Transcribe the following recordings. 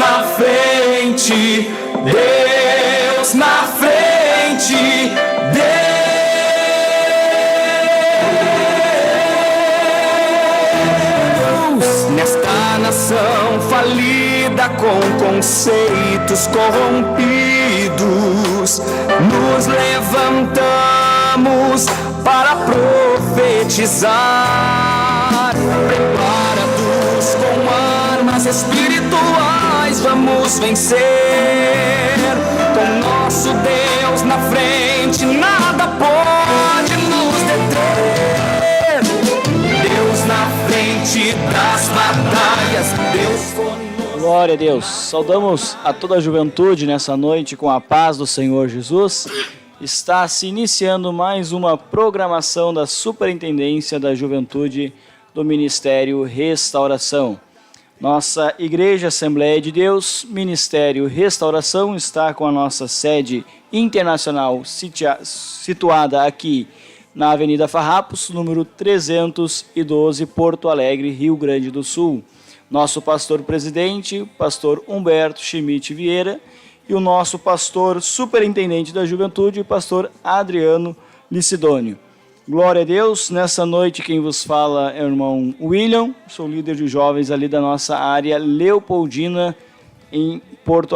na frente, Deus na frente, Deus nesta nação falida com conceitos corrompidos, nos levantamos para profetizar, preparados com armas espirituais, vamos vencer. Com nosso Deus na frente, nada pode nos deter. Deus na frente das batalhas, Deus conosco. Glória a Deus. Saudamos a toda a juventude nessa noite com a paz do Senhor Jesus. Está se iniciando mais uma programação da Superintendência da Juventude do Ministério Restauração. Nossa Igreja Assembleia de Deus, Ministério Restauração, está com a nossa sede internacional situada aqui na Avenida Farrapos, número 312, Porto Alegre, Rio Grande do Sul. Nosso pastor-presidente, pastor Humberto Schmidt Vieira, e o nosso pastor superintendente da juventude, o pastor Adriano Licidônio. Glória a Deus. Nessa noite quem vos fala é o irmão William, sou líder de jovens ali da nossa área Leopoldina,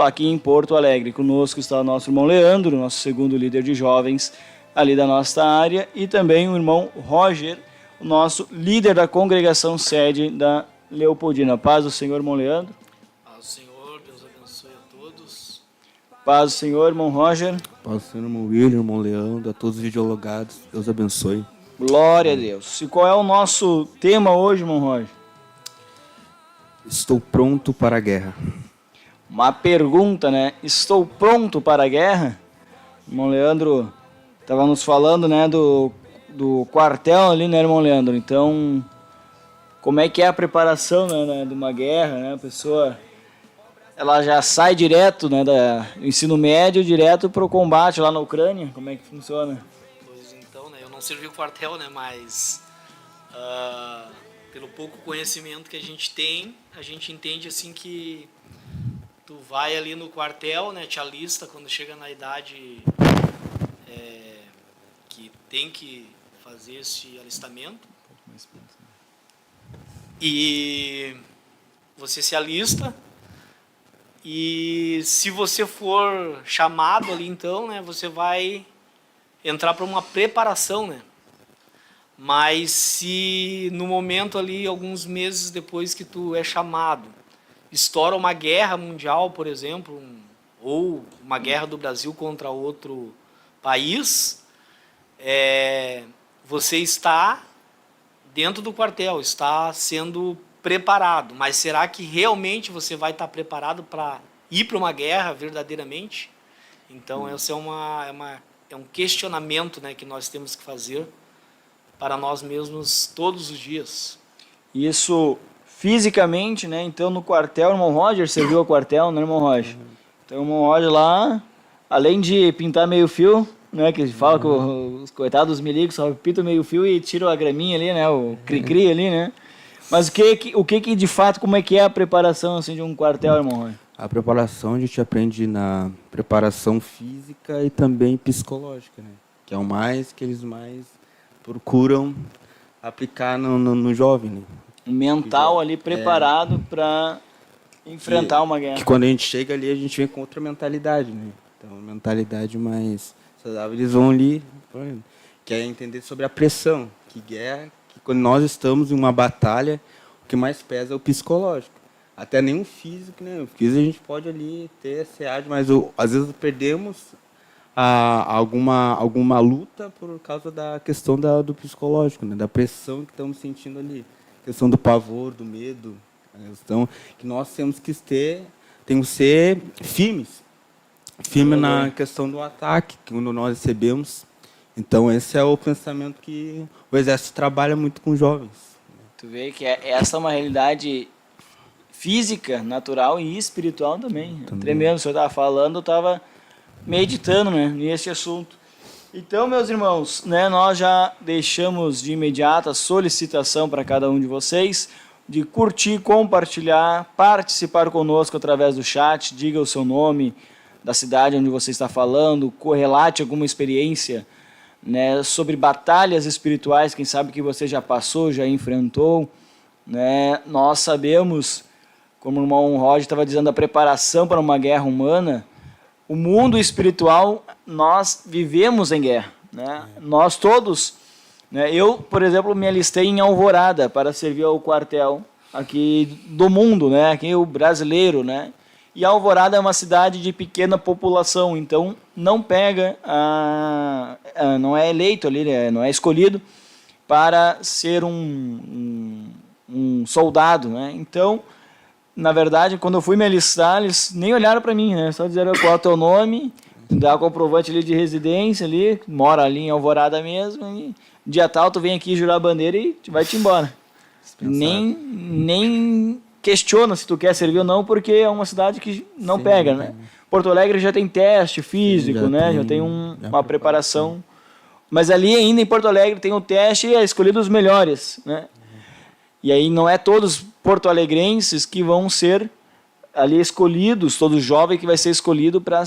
aqui em Porto Alegre. Conosco está o nosso irmão Leandro, nosso segundo líder de jovens ali da nossa área, e também o irmão Roger, o nosso líder da congregação sede da Leopoldina. Paz do Senhor, irmão Leandro. Paz do Senhor, irmão Roger. Paz do Senhor, irmão William, irmão Leandro, a todos os videologados. Deus abençoe. Glória a Deus. E qual é o nosso tema hoje, irmão Roger? Estou pronto para a guerra. Uma pergunta, né? Estou pronto para a guerra? O irmão Leandro estava nos falando, né, do quartel ali, né, irmão Leandro? Então, como é que é a preparação, né, de uma guerra, né? A pessoa... ela já sai direto, né, do ensino médio, direto para o combate lá na Ucrânia? Como é que funciona? Pois então, né, eu não servi o quartel, né, mas pelo pouco conhecimento que a gente tem, a gente entende assim que tu vai ali no quartel, né, te alista quando chega na idade que tem que fazer esse alistamento. E você se alista. E se você for chamado ali, então, né, você vai entrar para uma preparação, né? Mas se no momento ali, alguns meses depois que tu é chamado, estoura uma guerra mundial, por exemplo, ou uma guerra do Brasil contra outro país, você está dentro do quartel, está sendo preparado, mas será que realmente você vai estar preparado para ir para uma guerra verdadeiramente? Então, esse é um questionamento, né, que nós temos que fazer para nós mesmos todos os dias. Isso fisicamente, né? Então, no quartel, o irmão Roger serviu ao quartel, né, irmão Roger? Então, o irmão Roger lá, além de pintar meio fio, né, que fala que os coitados dos milicos só pintam meio fio e tiram a graminha ali, né, o cri-cri ali, né? Mas o que de fato, como é que é a preparação assim, de um quartel, irmão Roger? A preparação a gente aprende na preparação física e também psicológica, né? Que é o mais que eles mais procuram aplicar no jovem, né? Um mental ali preparado para enfrentar uma guerra. Que quando a gente chega ali, a gente vem com outra mentalidade, né? Então, uma mentalidade mais saudável. Eles vão ali, quer entender sobre a pressão, que guerra... Quando nós estamos em uma batalha, o que mais pesa é o psicológico. Até nem o físico, né? O físico a gente pode ali ter SEAD, mas às vezes perdemos alguma luta por causa da questão do psicológico, né? Da pressão que estamos sentindo ali. A questão do pavor, do medo. A questão que nós temos que ser firmes. Firmes na questão do ataque, que quando nós recebemos. Então, esse é o pensamento que o Exército trabalha muito com jovens. Tu vê que essa é uma realidade física, natural e espiritual também. Tremendo, o senhor estava falando, eu estava meditando, né, nesse assunto. Então, meus irmãos, né, nós já deixamos de imediato a solicitação para cada um de vocês. de curtir, compartilhar, participar conosco através do chat, diga o seu nome, da cidade onde você está falando, correlate alguma experiência, né, sobre batalhas espirituais, quem sabe que você já passou, já enfrentou, né? Nós sabemos, como o irmão Roger estava dizendo, a preparação para uma guerra humana, o mundo espiritual, nós vivemos em guerra, né? Nós todos, né? Eu, por exemplo, me alistei em Alvorada para servir ao quartel aqui do mundo, né? Aqui o brasileiro, né? E Alvorada é uma cidade de pequena população, então não pega, não é eleito ali, não é escolhido para ser um soldado, né? Então, na verdade, quando eu fui me alistar, eles nem olharam para mim, né? Só disseram qual é o teu nome, dá comprovante ali de residência ali, mora ali em Alvorada mesmo, e dia tal tu vem aqui jurar a bandeira e vai-te embora. Nem questiona se tu quer servir ou não, porque é uma cidade que não pega, né? Porto Alegre já tem teste físico, né? Já tem uma preparação. Mas ali ainda em Porto Alegre tem o teste e é escolhido os melhores, né? E aí não é todos porto-alegrenses que vão ser ali escolhidos, todo jovem que vai ser escolhido para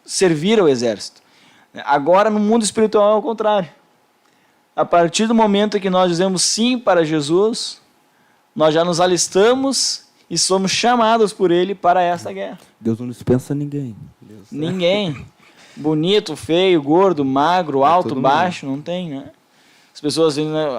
servir ao exército. Agora, no mundo espiritual é o contrário. A partir do momento que nós dizemos sim para Jesus, nós já nos alistamos e somos chamados por Ele para esta guerra. Deus não dispensa ninguém. Ninguém. Bonito, feio, gordo, magro, alto, baixo, não tem, né? As pessoas,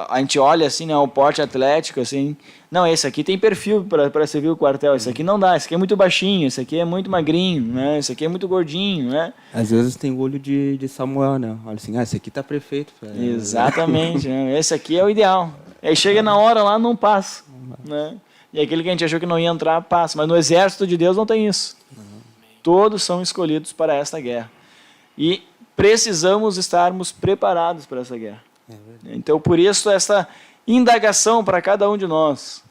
a gente olha assim, né, o porte atlético, assim, não, esse aqui tem perfil para servir o quartel, esse aqui não dá, esse aqui é muito baixinho, esse aqui é muito magrinho, né, esse aqui é muito gordinho, né? Às vezes tem o olho de Samuel, né? Olha assim, esse aqui tá perfeito. Exatamente, né? Esse aqui é o ideal. Aí chega na hora lá, não passa, né? E aquele que a gente achou que não ia entrar, passa. Mas no exército de Deus não tem isso. Todos são escolhidos para esta guerra. E precisamos estarmos preparados para essa guerra. Então, por isso, essa indagação para cada um de nós.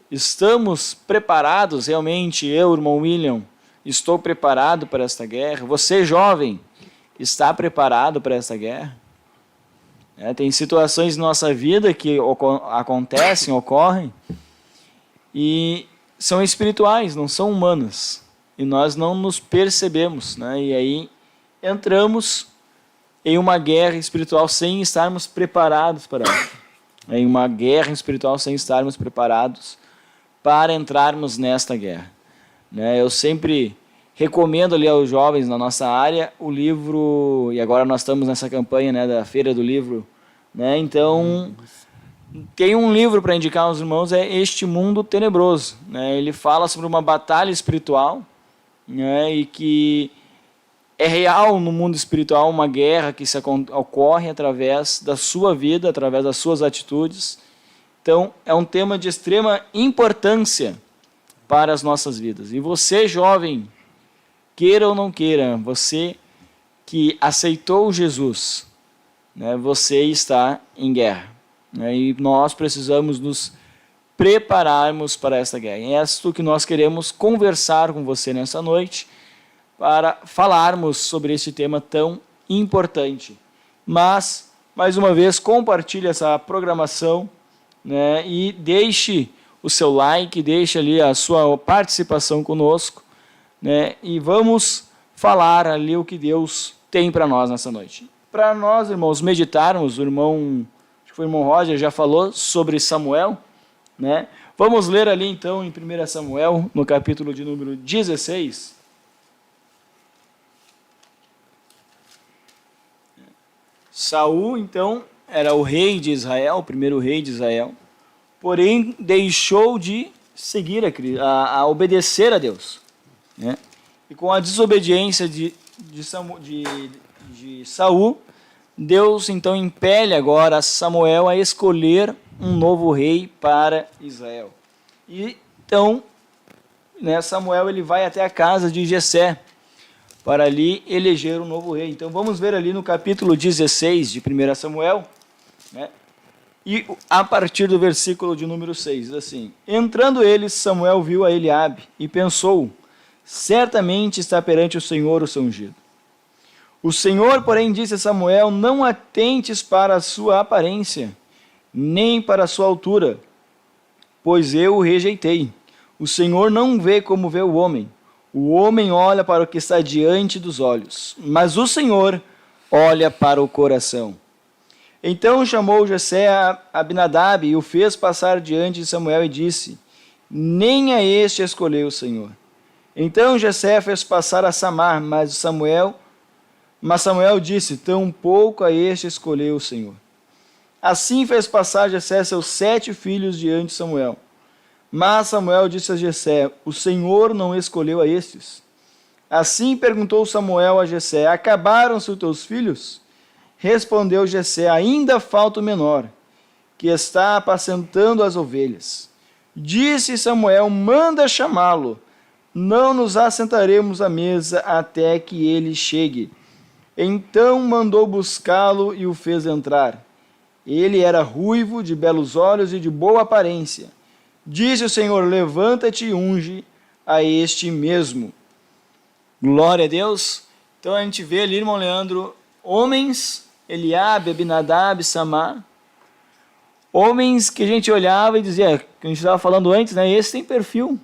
Estamos preparados realmente? Eu, irmão William, estou preparado para esta guerra? Você, jovem, está preparado para esta guerra? Tem situações em nossa vida que acontecem, ocorrem, e são espirituais, não são humanas. E nós não nos percebemos, né? E aí entramos em uma guerra espiritual sem estarmos preparados para ela. Em uma guerra espiritual sem estarmos preparados para entrarmos nesta guerra. Eu sempre recomendo ali aos jovens na nossa área o livro, e agora nós estamos nessa campanha, né, da Feira do Livro, né? Então, tem um livro para indicar aos irmãos, é Este Mundo Tenebroso, né? Ele fala sobre uma batalha espiritual, né, e que é real no mundo espiritual uma guerra que ocorre através da sua vida, através das suas atitudes. Então, é um tema de extrema importância para as nossas vidas. E você, jovem, queira ou não queira, você que aceitou Jesus, né, você está em guerra. Né, e nós precisamos nos prepararmos para essa guerra. E é isso que nós queremos conversar com você nessa noite, para falarmos sobre esse tema tão importante. Mas, mais uma vez, compartilhe essa programação, né, e deixe o seu like, deixe ali a sua participação conosco, né, e vamos falar ali o que Deus tem para nós nessa noite. Para nós, irmãos, meditarmos, o irmão, acho que foi o irmão Roger, já falou sobre Samuel, né? Vamos ler ali então em 1 Samuel, no capítulo de número 16, Saul, então, era o rei de Israel, o primeiro rei de Israel, porém deixou de seguir a obedecer a Deus, né? E com a desobediência de Saul, Deus então impele agora Samuel a escolher um novo rei para Israel. E então, né, Samuel ele vai até a casa de Jessé, para ali eleger um novo rei. Então vamos ver ali no capítulo 16 de 1 Samuel, né? E a partir do versículo de número 6, diz assim: Entrando eles, Samuel viu a Eliabe e pensou, certamente está perante o Senhor o seu ungido. O Senhor, porém, disse a Samuel, não atentes para a sua aparência, nem para a sua altura, pois eu o rejeitei. O Senhor não vê como vê o homem. O homem olha para o que está diante dos olhos, mas o Senhor olha para o coração. Então chamou Jessé a Abinadab e o fez passar diante de Samuel e disse: nem a este escolheu o Senhor. Então Jessé fez passar a Samar, mas Samuel disse: tampouco a este escolheu o Senhor. Assim fez passar Jessé seus 7 filhos diante de Samuel. Mas Samuel disse a Jessé: o Senhor não escolheu a estes. Assim perguntou Samuel a Jessé: acabaram-se os teus filhos? Respondeu Jessé: ainda falta o menor, que está apacentando as ovelhas. Disse Samuel: manda chamá-lo, não nos assentaremos à mesa até que ele chegue. Então mandou buscá-lo e o fez entrar. Ele era ruivo, de belos olhos e de boa aparência. Disse o Senhor: levanta-te e unge a este mesmo. Glória a Deus. Então a gente vê ali, irmão Leandro, homens, Eliabe, Abinadab, Samar, homens que a gente olhava e dizia, que a gente estava falando antes, né? Esse tem perfil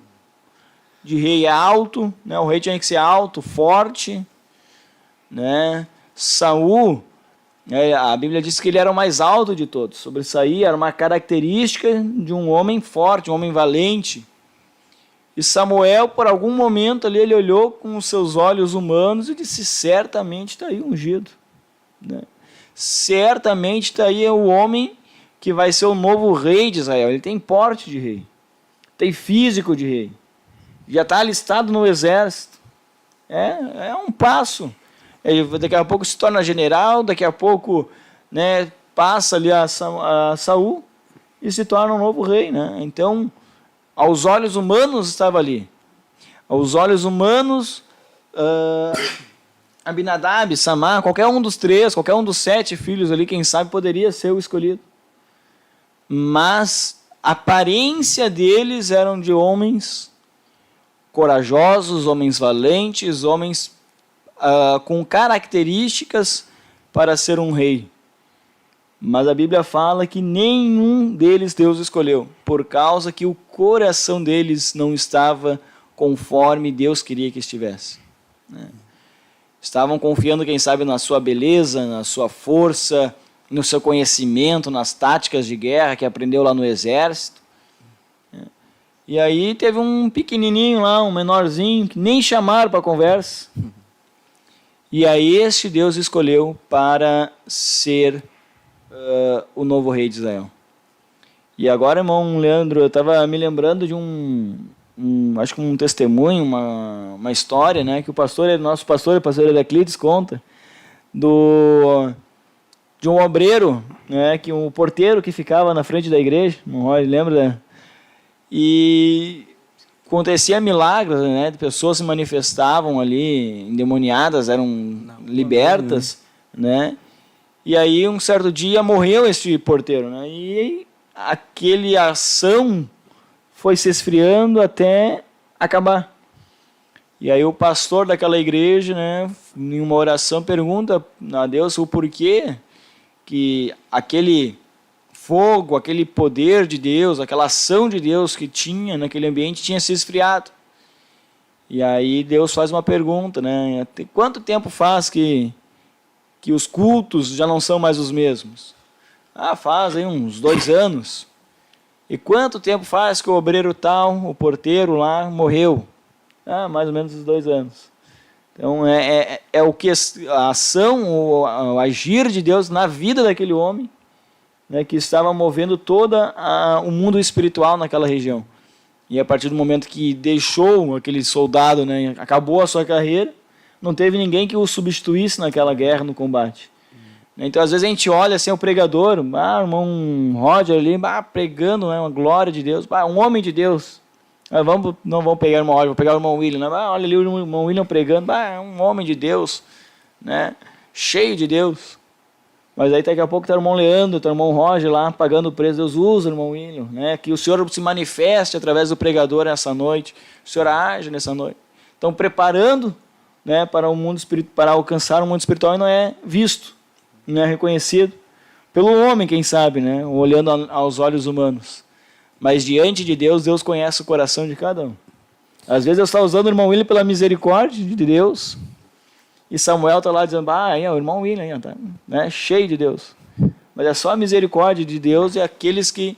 de rei alto, né? O rei tinha que ser alto, forte, né? Saul, a Bíblia diz que ele era o mais alto de todos, sobressaía, era uma característica de um homem forte, um homem valente. E Samuel, por algum momento ali, ele olhou com os seus olhos humanos e disse: certamente está aí ungido, né? Certamente está aí o homem que vai ser o novo rei de Israel. Ele tem porte de rei, tem físico de rei, já está alistado no exército. É um passo. Ele daqui a pouco se torna general, daqui a pouco, né, passa ali a Saul e se torna um novo rei, né? Então, aos olhos humanos estava ali. Aos olhos humanos, Abinadab, Samar, qualquer um dos 3, qualquer um dos 7 filhos ali, quem sabe, poderia ser o escolhido. Mas a aparência deles eram de homens corajosos, homens valentes, homens com características para ser um rei. Mas a Bíblia fala que nenhum deles Deus escolheu, por causa que o coração deles não estava conforme Deus queria que estivesse, né? Estavam confiando, quem sabe, na sua beleza, na sua força, no seu conhecimento, nas táticas de guerra que aprendeu lá no exército. E aí teve um pequenininho lá, um menorzinho, que nem chamaram para a conversa. E aí este Deus escolheu para ser o novo rei de Israel. E agora, irmão Leandro, eu estava me lembrando de acho que um testemunho, uma história, né, que o nosso pastor Heraclides conta, de um obreiro, né, que um porteiro que ficava na frente da igreja, lembra? E acontecia milagres, né, pessoas se manifestavam ali, endemoniadas, eram libertas, né? E aí, um certo dia, morreu esse porteiro, né? E aquele ação foi se esfriando até acabar. E aí o pastor daquela igreja, né, em uma oração, pergunta a Deus o porquê que aquele fogo, aquele poder de Deus, aquela ação de Deus que tinha naquele ambiente tinha se esfriado. E aí Deus faz uma pergunta, né? Quanto tempo faz que os cultos já não são mais os mesmos? Faz aí uns 2 anos. E quanto tempo faz que o obreiro tal, o porteiro lá, morreu? Mais ou menos uns 2 anos. Então, é o que a ação, o agir de Deus na vida daquele homem, né, que estava movendo todo o mundo espiritual naquela região. E a partir do momento que deixou aquele soldado, né, acabou a sua carreira, não teve ninguém que o substituísse naquela guerra, no combate. Então, às vezes a gente olha assim o pregador, o irmão Roger ali, pregando, né, uma glória de Deus, um homem de Deus. Não vamos pegar o irmão Roger, vamos pegar o irmão William, né? Olha ali o irmão William pregando, um homem de Deus, né, cheio de Deus. Mas aí daqui a pouco está o irmão Leandro, está o irmão Roger lá, pagando o preço. Deus usa o irmão William, né? Que o Senhor se manifeste através do pregador nessa noite, o Senhor age nessa noite. Então, preparando, né, para o mundo espiritual, para alcançar o mundo espiritual, e não é visto, não é reconhecido pelo homem, quem sabe, né, olhando aos olhos humanos. Mas diante de Deus, Deus conhece o coração de cada um. Às vezes eu estou usando o irmão William pela misericórdia de Deus, e Samuel está lá dizendo, aí, o irmão William está, né, cheio de Deus. Mas é só a misericórdia de Deus e aqueles que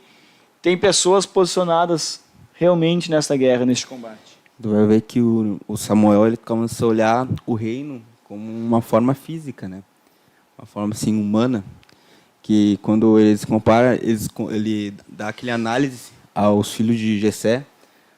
têm pessoas posicionadas realmente nessa guerra, neste combate. Tu vai ver que o Samuel ele começou a olhar o reino como uma forma física, né? Uma forma assim humana, que quando eles comparam, ele dá aquele análise aos filhos de Jessé,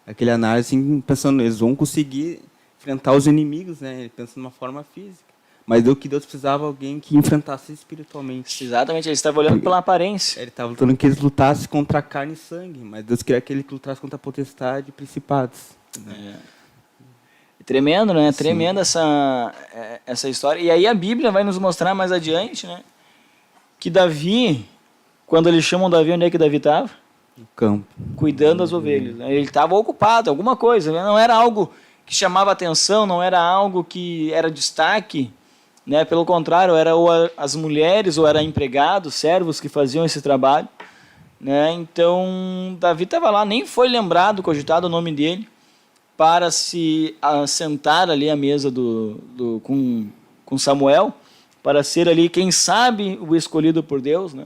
aquele análise assim, pensando, eles vão conseguir enfrentar os inimigos, né? Ele pensa numa forma física. Mas o que Deus precisava alguém que enfrentasse espiritualmente. Exatamente, ele estava olhando pela aparência. Ele estava lutando que eles lutassem contra a carne e sangue, mas Deus queria aquele que lutasse contra a potestade e principados. Né? Tremendo, né? Tremenda essa história. E aí a Bíblia vai nos mostrar mais adiante, né? Que Davi, quando eles chamam Davi, onde é que Davi estava? No campo. Cuidando das ovelhas. Ele estava ocupado, alguma coisa. Né? Não era algo que chamava atenção, não era algo que era destaque. Né? Pelo contrário, era ou as mulheres ou era empregados, servos que faziam esse trabalho. Né? Então, Davi estava lá, nem foi lembrado, cogitado o nome dele, para se assentar ali à mesa com Samuel, para ser ali, quem sabe, o escolhido por Deus. Né?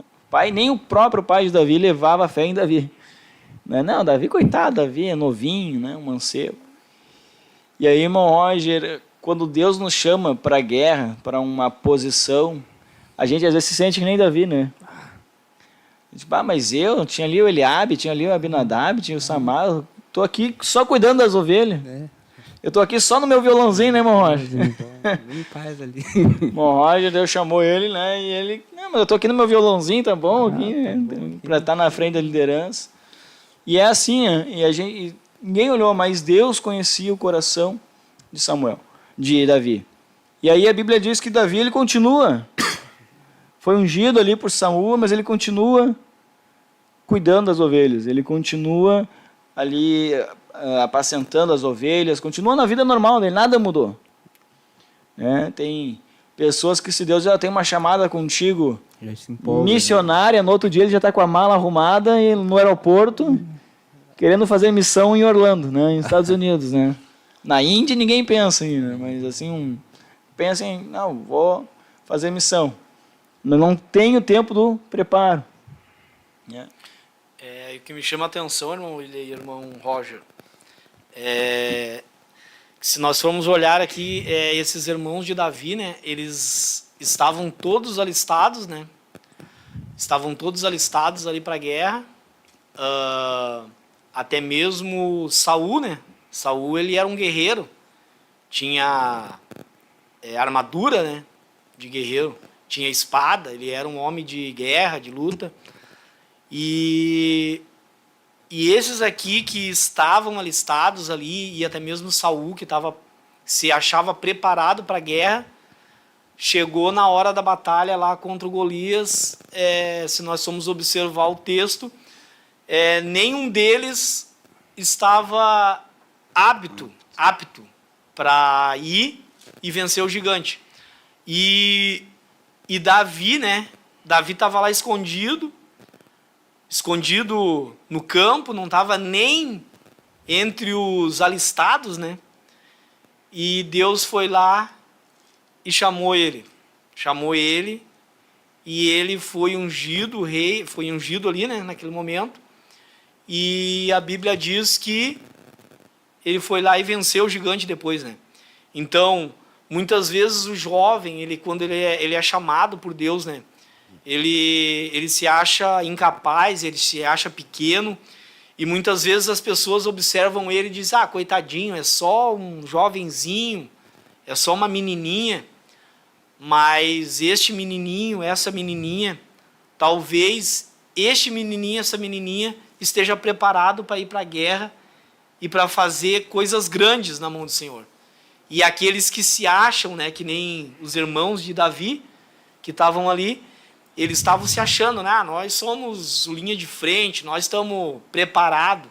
Nem o próprio pai de Davi levava fé em Davi. Né? Não, Davi, coitado, Davi é novinho, né? Um mancebo. E aí, irmão Roger, quando Deus nos chama para a guerra, para uma posição, a gente às vezes se sente que nem Davi, né? Tipo, mas eu tinha ali o Eliabe, tinha ali o Abinadab, tinha o Samar, estou aqui só cuidando das ovelhas. Eu estou aqui só no meu violãozinho, né, irmão Roger? Nem paz ali. Irmão Roger, Deus chamou ele, né? E ele, não, mas eu estou aqui no meu violãozinho, tá bom? Aqui, para estar na frente da liderança. E é assim, ninguém olhou, mas Deus conhecia o coração de Davi. E aí a Bíblia diz que Davi, ele continua. Foi ungido ali por Saul, mas ele continua cuidando das ovelhas. Ele continua ali apacentando as ovelhas, continua na vida normal dele, nada mudou. Tem pessoas que, se Deus já tem uma chamada contigo missionária, no outro dia ele já está com a mala arrumada no aeroporto, querendo fazer missão em Orlando, né, nos Estados Unidos. Né? Na Índia ninguém pensa em, né, mas assim, pensa em, não, vou fazer missão. Não tenho tempo do preparo. O que me chama a atenção, irmão William e irmão Roger, se nós formos olhar aqui, esses irmãos de Davi, né, eles estavam todos alistados, né? Estavam todos alistados ali para a guerra. Até mesmo Saul, né? Saul, ele era um guerreiro. Tinha armadura, né, de guerreiro. Tinha espada, ele era um homem de guerra, de luta. E esses aqui que estavam alistados ali, e até mesmo Saul, que se achava preparado para a guerra, chegou na hora da batalha lá contra o Golias. Se nós formos observar o texto, nenhum deles estava apto para ir e vencer o gigante. E Davi, né? Davi estava lá escondido no campo, não estava nem entre os alistados, né? E Deus foi lá e chamou ele. E ele foi ungido, o rei, foi ungido ali, né, naquele momento. E a Bíblia diz que ele foi lá e venceu o gigante depois, né? Então, muitas vezes o jovem, quando ele é chamado por Deus, né, ele se acha incapaz, ele se acha pequeno, e muitas vezes as pessoas observam ele e dizem, coitadinho, é só um jovenzinho, é só uma menininha. Mas este menininho, essa menininha, talvez este menininho, essa menininha esteja preparado para ir para a guerra e para fazer coisas grandes na mão do Senhor. E aqueles que se acham, né, que nem os irmãos de Davi, que estavam ali, eles estavam se achando, né, nós somos linha de frente, nós estamos preparados,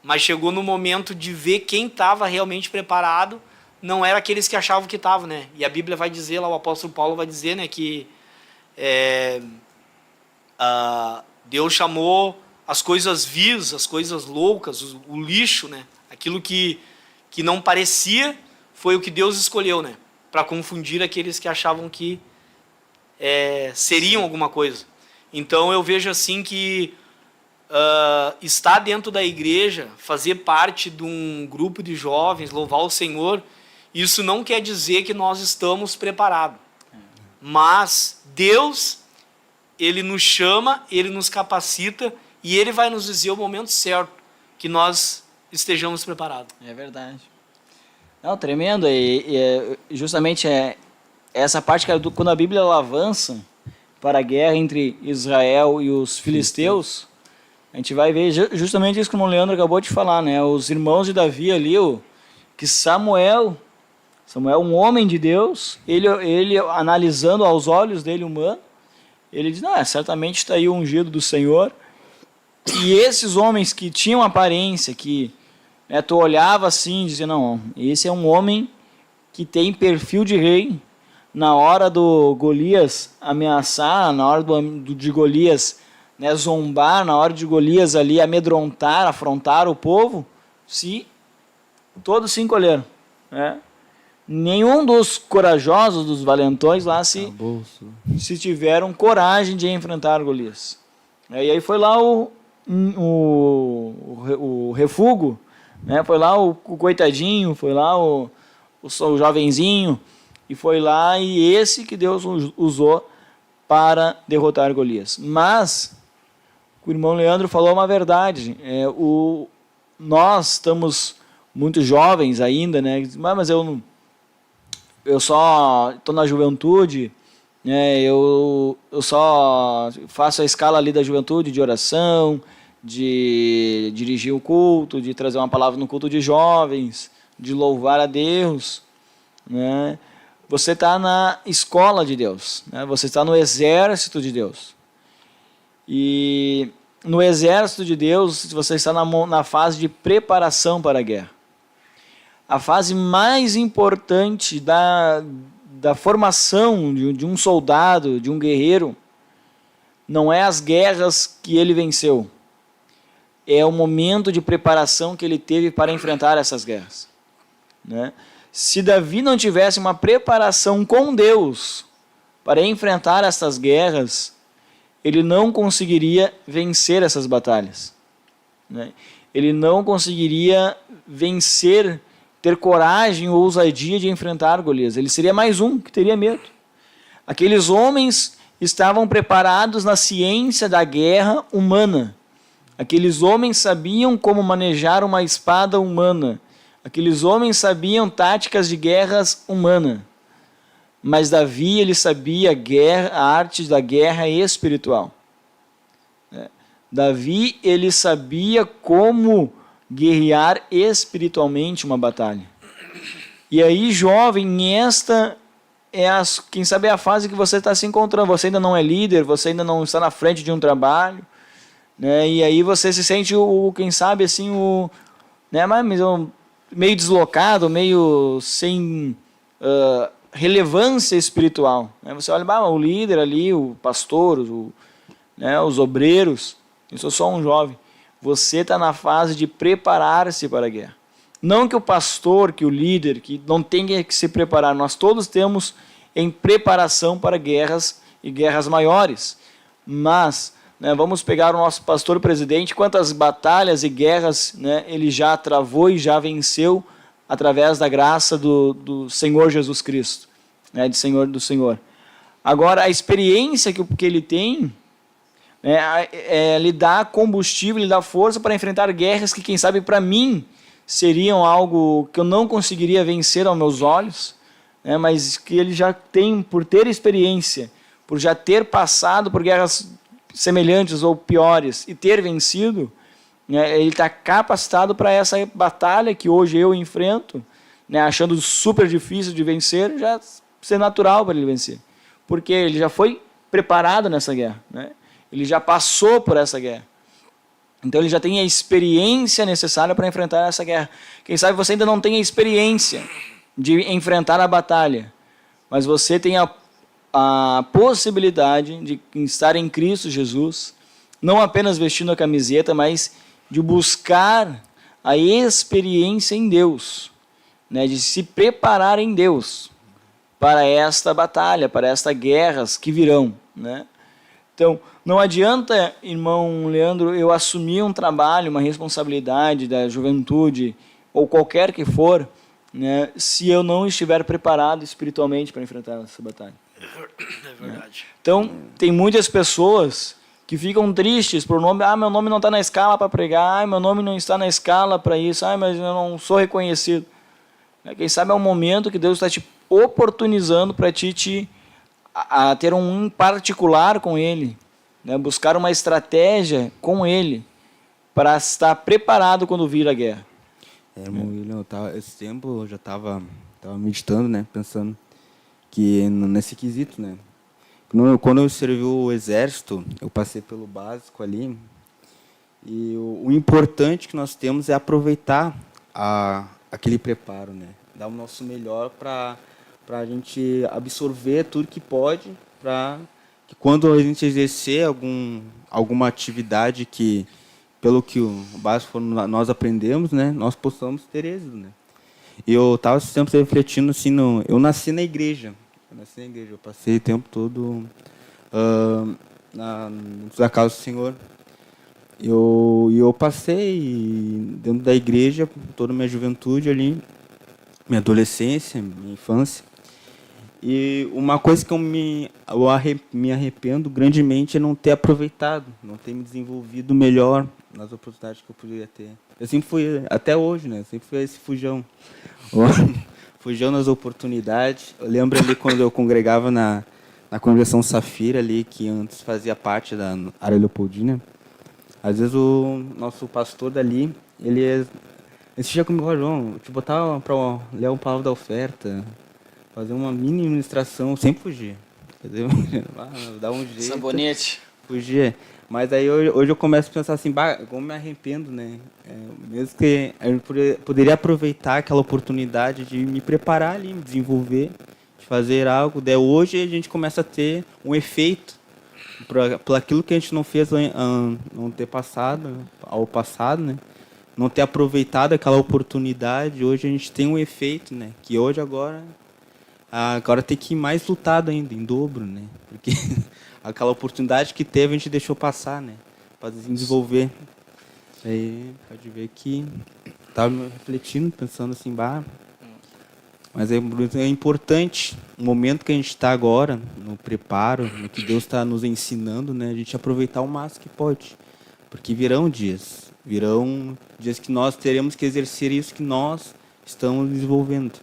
mas chegou no momento de ver quem estava realmente preparado, não era aqueles que achavam que estavam, né? E a Bíblia vai dizer, lá o apóstolo Paulo vai dizer, né, que Deus chamou as coisas vis, as coisas loucas, o lixo, né? Aquilo que não parecia, foi o que Deus escolheu, né? Para confundir aqueles que achavam que seriam alguma coisa. Então eu vejo assim que estar dentro da igreja, fazer parte de um grupo de jovens, louvar o Senhor, isso não quer dizer que nós estamos preparados. Mas Deus, Ele nos chama, Ele nos capacita e Ele vai nos dizer o momento certo que nós estejamos preparados. É verdade. Não, tremendo. E justamente essa parte, cara, quando a Bíblia ela avança para a guerra entre Israel e os filisteus, a gente vai ver justamente isso como o Leandro acabou de falar, né? Os irmãos de Davi ali, que Samuel, um homem de Deus, ele analisando aos olhos dele humano, ele diz, não, certamente está aí o ungido do Senhor. E esses homens que tinham aparência, que tu olhava assim e dizia, não, esse é um homem que tem perfil de rei. Na hora do Golias ameaçar, na hora de Golias zombar, na hora de Golias ali amedrontar, afrontar o povo, todos se encolheram. Nenhum dos corajosos, dos valentões lá se tiveram coragem de enfrentar Golias. E aí foi lá o refúgio, foi lá o coitadinho, foi lá o jovenzinho, e foi lá e esse que Deus usou para derrotar Golias. Mas o irmão Leandro falou uma verdade. Nós estamos muito jovens ainda, né? Mas eu só estou na juventude, eu só faço a escala ali da juventude, de oração, de dirigir o culto, de trazer uma palavra no culto de jovens, de louvar a Deus, né? Você está na escola de Deus, né? Você está no exército de Deus. E no exército de Deus, você está na fase de preparação para a guerra. A fase mais importante da formação de um soldado, de um guerreiro, não é as guerras que ele venceu. É o momento de preparação que ele teve para enfrentar essas guerras, né? Se Davi não tivesse uma preparação com Deus para enfrentar essas guerras, ele não conseguiria vencer essas batalhas, né? Ele não conseguiria vencer, ter coragem ou ousadia de enfrentar Golias. Ele seria mais um que teria medo. Aqueles homens estavam preparados na ciência da guerra humana. Aqueles homens sabiam como manejar uma espada humana. Aqueles homens sabiam táticas de guerras humanas. Mas Davi, ele sabia a arte da guerra espiritual. Davi, ele sabia como guerrear espiritualmente uma batalha. E aí, jovem, esta é quem sabe a fase que você está se encontrando. Você ainda não é líder, você ainda não está na frente de um trabalho, né? E aí você se sente quem sabe assim, meio deslocado, meio sem relevância espiritual, né? Você olha, o líder ali, o pastor, os obreiros, eu sou só um jovem. Você está na fase de preparar-se para a guerra. Não que o pastor, que o líder, que não tenha que se preparar. Nós todos temos em preparação para guerras e guerras maiores. Mas, vamos pegar o nosso pastor presidente, quantas batalhas e guerras, ele já travou e já venceu através da graça do Senhor Jesus Cristo, do Senhor. Agora, a experiência que ele tem, lhe dá combustível, lhe dá força para enfrentar guerras que, quem sabe, para mim, seriam algo que eu não conseguiria vencer aos meus olhos, mas que ele já tem, por ter experiência, por já ter passado por guerras semelhantes ou piores e ter vencido, ele está capacitado para essa batalha que hoje eu enfrento, achando super difícil de vencer, já ser natural para ele vencer, porque ele já foi preparado nessa guerra, ele já passou por essa guerra. Então ele já tem a experiência necessária para enfrentar essa guerra. Quem sabe você ainda não tem a experiência de enfrentar a batalha, mas você tem a possibilidade de estar em Cristo Jesus, não apenas vestindo a camiseta, mas de buscar a experiência em Deus, né, de se preparar em Deus para esta batalha, para estas guerras que virão, né? Então, não adianta, irmão Leandro, eu assumir um trabalho, uma responsabilidade da juventude, ou qualquer que for, né, se eu não estiver preparado espiritualmente para enfrentar essa batalha. É verdade. Então, tem muitas pessoas que ficam tristes por nome, meu nome não está na escala para pregar, meu nome não está na escala para isso, mas eu não sou reconhecido. Quem sabe é um momento que Deus está te oportunizando para a ter um particular com Ele, né? Buscar uma estratégia com Ele, para estar preparado quando vir a guerra. Irmão William, esse tempo eu já estava meditando, né? Pensando que nesse quesito, né? Quando eu servi o exército, eu passei pelo básico ali, e o importante que nós temos é aproveitar aquele preparo, né? Dar o nosso melhor para a gente absorver tudo que pode, para que quando a gente exercer alguma atividade que, pelo que o básico nós aprendemos, né, nós possamos ter êxito, né? E eu estava sempre refletindo assim, eu nasci na igreja, eu passei o tempo todo na casa do Senhor. Eu passei dentro da igreja toda a minha juventude ali, minha adolescência, minha infância. E uma coisa que eu me arrependo grandemente é não ter aproveitado, não ter me desenvolvido melhor nas oportunidades que eu poderia ter. Eu sempre fui, até hoje, né? Sempre fui esse fujão. Fujão nas oportunidades. Eu lembro ali quando eu congregava na congregação Safira ali, que antes fazia parte da área Leopoldina. Às vezes o nosso pastor dali, ele insistia comigo, João, te botar para ler uma palavra da oferta, fazer uma mini ministração, sempre fugir. Entendeu? Dar um jeito. Sabonete. Fugir. Mas aí hoje eu começo a pensar assim, como me arrependo, né? Mesmo que eu poderia aproveitar aquela oportunidade de me preparar ali, me desenvolver, de fazer algo. Daí hoje a gente começa a ter um efeito por aquilo que a gente não fez, não ter passado, ao passado, né? Não ter aproveitado aquela oportunidade. Hoje a gente tem um efeito, né? Que hoje agora tem que ir mais lutado ainda, em dobro, né? Porque aquela oportunidade que teve a gente deixou passar, né? Para desenvolver. Aí pode ver que estava refletindo, pensando assim, mas é importante o momento que a gente está agora, no preparo, no que Deus está nos ensinando, né? A gente aproveitar o máximo que pode, porque virão dias que nós teremos que exercer isso que nós estamos desenvolvendo.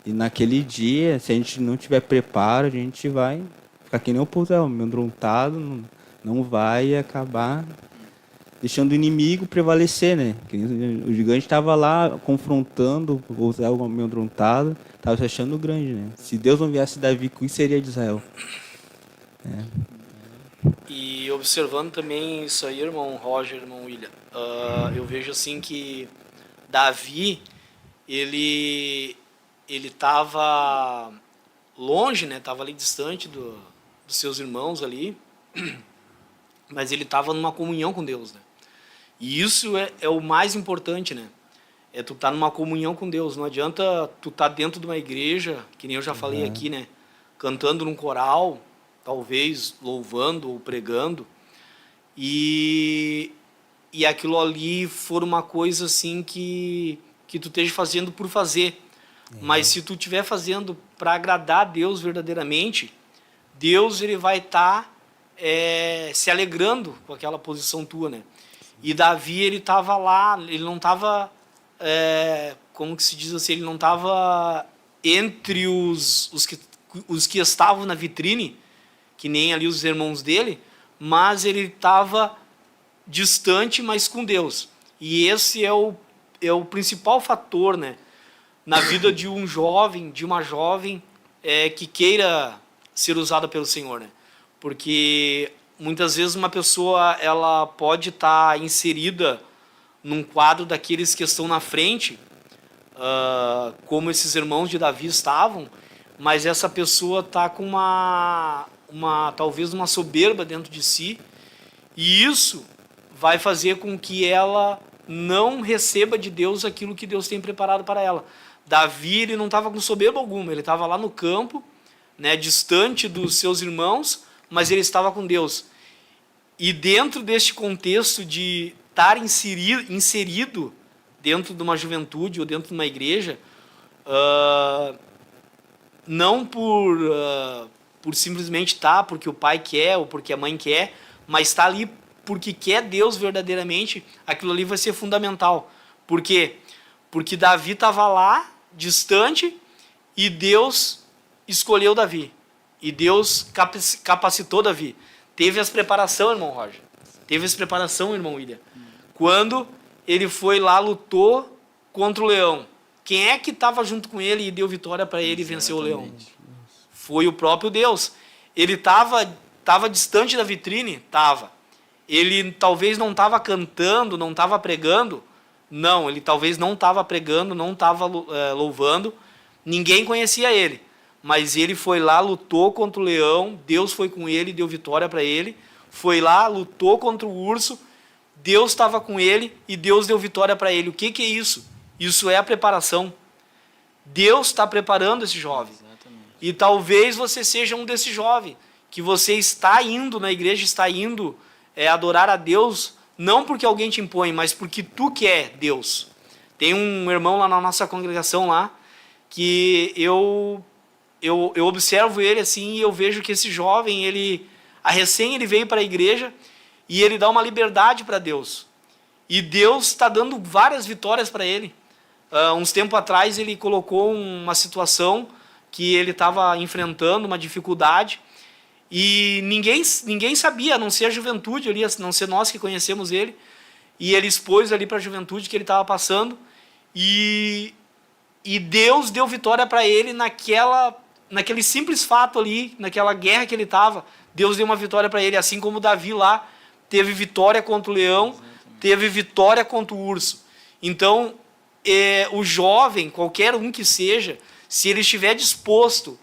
E naquele dia, se a gente não tiver preparo, a gente vai ficar que nem o povo, amedrontado, não vai acabar deixando o inimigo prevalecer, né? O gigante estava lá confrontando o Israel amedrontado, estava se achando grande, né? Se Deus não viesse Davi, o que seria de Israel? E observando também isso aí, irmão Roger, irmão William, eu vejo assim que Davi, ele estava longe, né? Estava ali distante dos seus irmãos ali, mas ele estava numa comunhão com Deus, né? E isso é o mais importante, né? É tu estar numa comunhão com Deus. Não adianta tu estar dentro de uma igreja, que nem eu já falei aqui, né? Cantando num coral, talvez louvando ou pregando, e aquilo ali for uma coisa assim que tu esteja fazendo por fazer. Mas se tu estiver fazendo para agradar a Deus verdadeiramente, Deus ele vai estar se alegrando com aquela posição tua, né? E Davi, ele estava lá, ele não estava, como que se diz assim, ele não estava entre os que estavam na vitrine, que nem ali os irmãos dele, mas ele estava distante, mas com Deus. E esse é o principal fator, né, na vida de um jovem, de uma jovem que queira ser usada pelo Senhor, né? Porque muitas vezes uma pessoa ela pode estar inserida num quadro daqueles que estão na frente, como esses irmãos de Davi estavam, mas essa pessoa está com talvez uma soberba dentro de si, E isso vai fazer com que ela não receba de Deus aquilo que Deus tem preparado para ela. Davi, ele não estava com soberba alguma, ele estava lá no campo, né, distante dos seus irmãos, mas ele estava com Deus. E dentro deste contexto de estar inserido dentro de uma juventude ou dentro de uma igreja, não por simplesmente estar porque o pai quer ou porque a mãe quer, mas estar ali porque quer Deus verdadeiramente, aquilo ali vai ser fundamental. Por quê? Porque Davi estava lá, distante, e Deus escolheu Davi. E Deus capacitou Davi. Teve as preparação, irmão Roger. Teve as preparação, irmão William. Quando ele foi lá, lutou contra o leão. Quem é que estava junto com ele e deu vitória para ele e venceu o leão? Foi o próprio Deus. Ele estava distante da vitrine? Estava. Ele talvez não estava cantando, não estava pregando. Não, ele talvez não estava pregando, não estava louvando. Ninguém conhecia ele. Mas ele foi lá, lutou contra o leão. Deus foi com ele, deu vitória para ele. Foi lá, lutou contra o urso. Deus estava com ele e Deus deu vitória para ele. O que é isso? Isso é a preparação. Deus está preparando esse jovem. Exatamente. E talvez você seja um desse jovem, que você está indo na igreja, está indo adorar a Deus, não porque alguém te impõe, mas porque tu quer Deus. Tem um irmão lá na nossa congregação lá, que eu observo ele assim, e eu vejo que esse jovem, ele veio para a igreja, e ele dá uma liberdade para Deus. E Deus está dando várias vitórias para ele. Uns tempos atrás, ele colocou uma situação que ele estava enfrentando, uma dificuldade, e ninguém sabia, a não ser a juventude ali, a não ser nós que conhecemos ele, e ele expôs ali para a juventude que ele estava passando, e Deus deu vitória para ele naquele simples fato ali, naquela guerra que ele estava. Deus deu uma vitória para ele, assim como Davi lá teve vitória contra o leão, teve vitória contra o urso. Então, o jovem, qualquer um que seja, se ele estiver disposto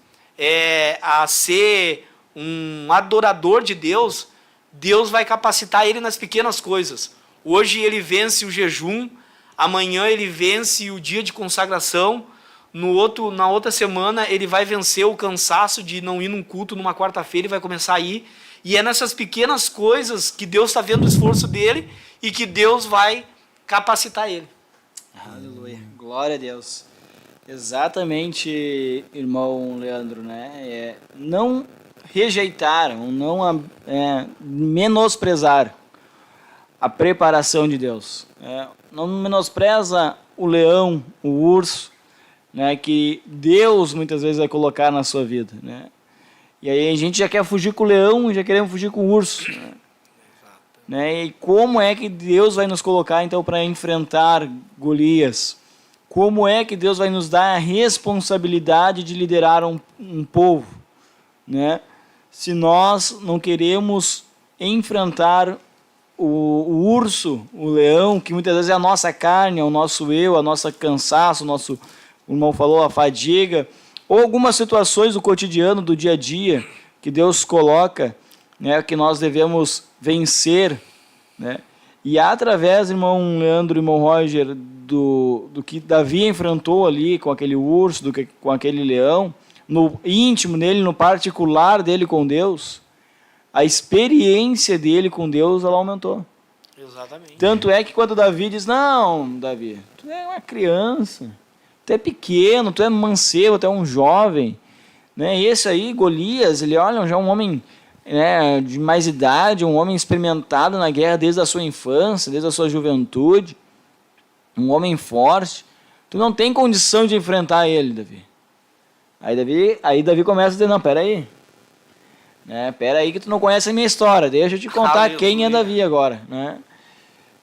a ser um adorador de Deus, Deus vai capacitar ele nas pequenas coisas. Hoje ele vence o jejum, amanhã ele vence o dia de consagração, na outra semana ele vai vencer o cansaço de não ir num culto numa quarta-feira e vai começar a ir. E é nessas pequenas coisas que Deus está vendo o esforço dele e que Deus vai capacitar ele. Aleluia, glória a Deus. Exatamente, irmão Leandro, né? Não rejeitar, não menosprezar a preparação de Deus. Não menospreza o leão, o urso, né, que Deus muitas vezes vai colocar na sua vida, né? E aí a gente já quer fugir com o leão e já queremos fugir com o urso, né? E como é que Deus vai nos colocar então para enfrentar Golias? Como é que Deus vai nos dar a responsabilidade de liderar um povo, né? Se nós não queremos enfrentar o urso, o leão, que muitas vezes é a nossa carne, é o nosso eu, a nossa cansaço, o irmão falou, a fadiga, ou algumas situações do cotidiano, do dia a dia, que Deus coloca, né, que nós devemos vencer, né? E através, irmão Leandro e irmão Roger, do que Davi enfrentou ali com aquele urso, com aquele leão, no íntimo dele, no particular dele com Deus, a experiência dele com Deus, ela aumentou. Exatamente. Tanto é que quando Davi diz, não, Davi, tu é uma criança, tu é pequeno, tu é mancebo, tu é um jovem, né? E esse aí, Golias, ele olha, já é um homem, né, de mais idade, um homem experimentado na guerra desde a sua infância, desde a sua juventude, um homem forte, tu não tem condição de enfrentar ele, Davi. Aí Davi começa a dizer, não, peraí, né, peraí que tu não conhece a minha história, deixa eu te contar quem é Davi agora, né?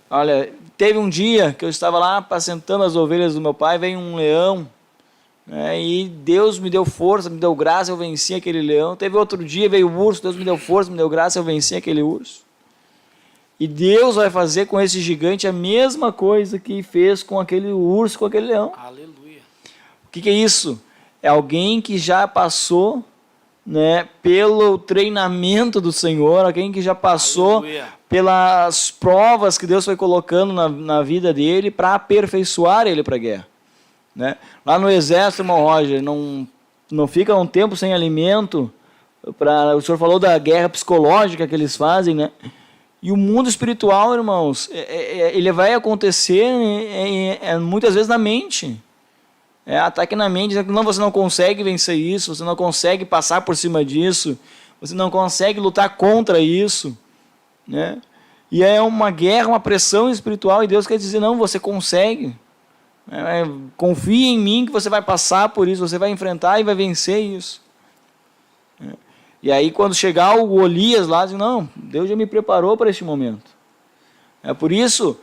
Olha, teve um dia que eu estava lá apacentando as ovelhas do meu pai, veio um leão, né, e Deus me deu força, me deu graça, eu venci aquele leão. Teve outro dia, veio o urso, Deus me deu força, me deu graça, eu venci aquele urso. E Deus vai fazer com esse gigante a mesma coisa que fez com aquele urso, com aquele leão. Aleluia. O que é isso? É alguém que já passou né, pelo treinamento do Senhor, alguém que já passou Aleluia. pelas provas que Deus foi colocando na vida dele para aperfeiçoar ele para a guerra. Né? Lá no exército, irmão Roger, não fica um tempo sem alimento. O senhor falou da guerra psicológica que eles fazem, né? E o mundo espiritual, irmãos, ele vai acontecer muitas vezes na mente. Ataque na mente, não, você não consegue vencer isso, você não consegue passar por cima disso, você não consegue lutar contra isso, né? E é uma guerra, uma pressão espiritual, e Deus quer dizer, não, você consegue. Confie em mim que você vai passar por isso, você vai enfrentar e vai vencer isso. E aí quando chegar o Golias lá, diz, não, Deus já me preparou para este momento. Por isso,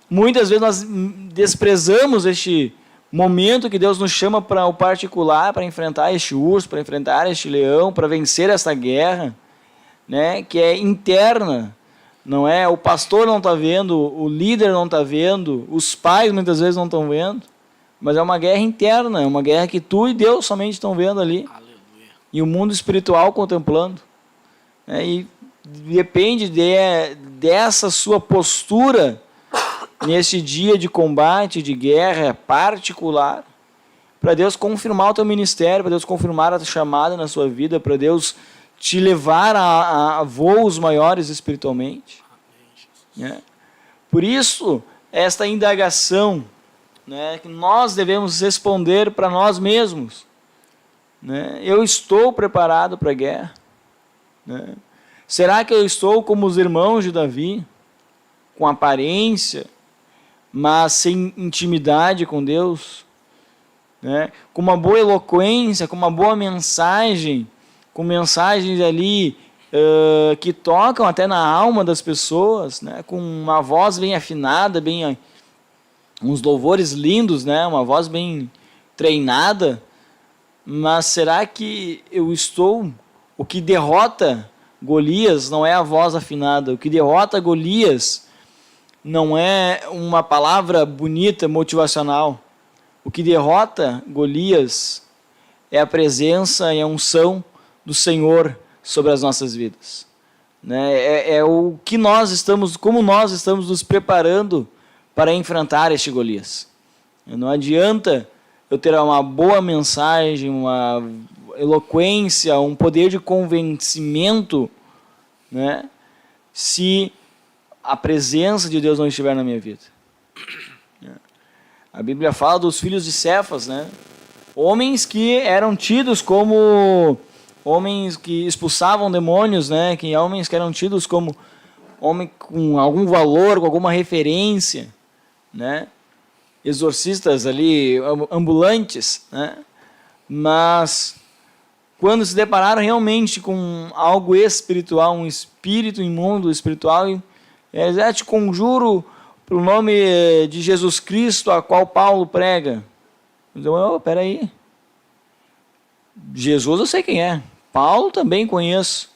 muitas vezes nós desprezamos este momento que Deus nos chama para o particular, para enfrentar este urso, para enfrentar este leão, para vencer esta guerra, né, que é interna. Não é? O pastor não está vendo, o líder não está vendo, os pais muitas vezes não estão vendo, mas é uma guerra interna, é uma guerra que tu e Deus somente estão vendo ali. Aleluia. E o mundo espiritual contemplando. E depende dessa sua postura nesse dia de combate, de guerra particular, para Deus confirmar o teu ministério, para Deus confirmar a chamada na sua vida, para Deus te levar a voos maiores espiritualmente. Né? Por isso, esta indagação, né, que nós devemos responder para nós mesmos. Né? Eu estou preparado para a guerra? Né? Será que eu estou como os irmãos de Davi, com aparência, mas sem intimidade com Deus? Né? Com uma boa eloquência, com uma boa mensagem, com mensagens ali que tocam até na alma das pessoas, né? Com uma voz bem afinada, uns louvores lindos, né? Uma voz bem treinada. Mas será que eu estou... O que derrota Golias não é a voz afinada. O que derrota Golias não é uma palavra bonita, motivacional. O que derrota Golias é a presença e a unção do Senhor sobre as nossas vidas. Né? É o que nós estamos, como nós estamos nos preparando para enfrentar este Golias. Não adianta eu ter uma boa mensagem, uma eloquência, um poder de convencimento, né, se a presença de Deus não estiver na minha vida. A Bíblia fala dos filhos de Cefas, né? Homens que eram tidos como homens que expulsavam demônios, né? Homens que eram tidos como homens com algum valor, com alguma referência, né? Exorcistas ali, ambulantes, né? Mas quando se depararam realmente com algo espiritual, um espírito imundo espiritual, eles te conjuro pelo nome de Jesus Cristo, a qual Paulo prega. Então, peraí. Jesus eu sei quem é. Paulo também conheço.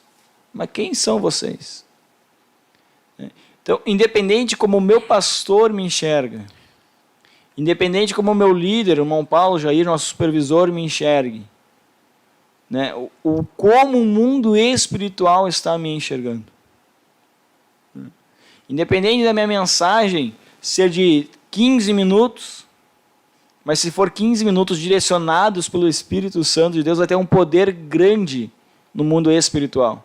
Mas quem são vocês? Então, independente como o meu pastor me enxerga, independente como o meu líder, o irmão Paulo Jair, nosso supervisor, me enxergue, né? Como o mundo espiritual está me enxergando. Independente da minha mensagem ser de 15 minutos, mas se for 15 minutos direcionados pelo Espírito Santo de Deus, vai ter um poder grande no mundo espiritual.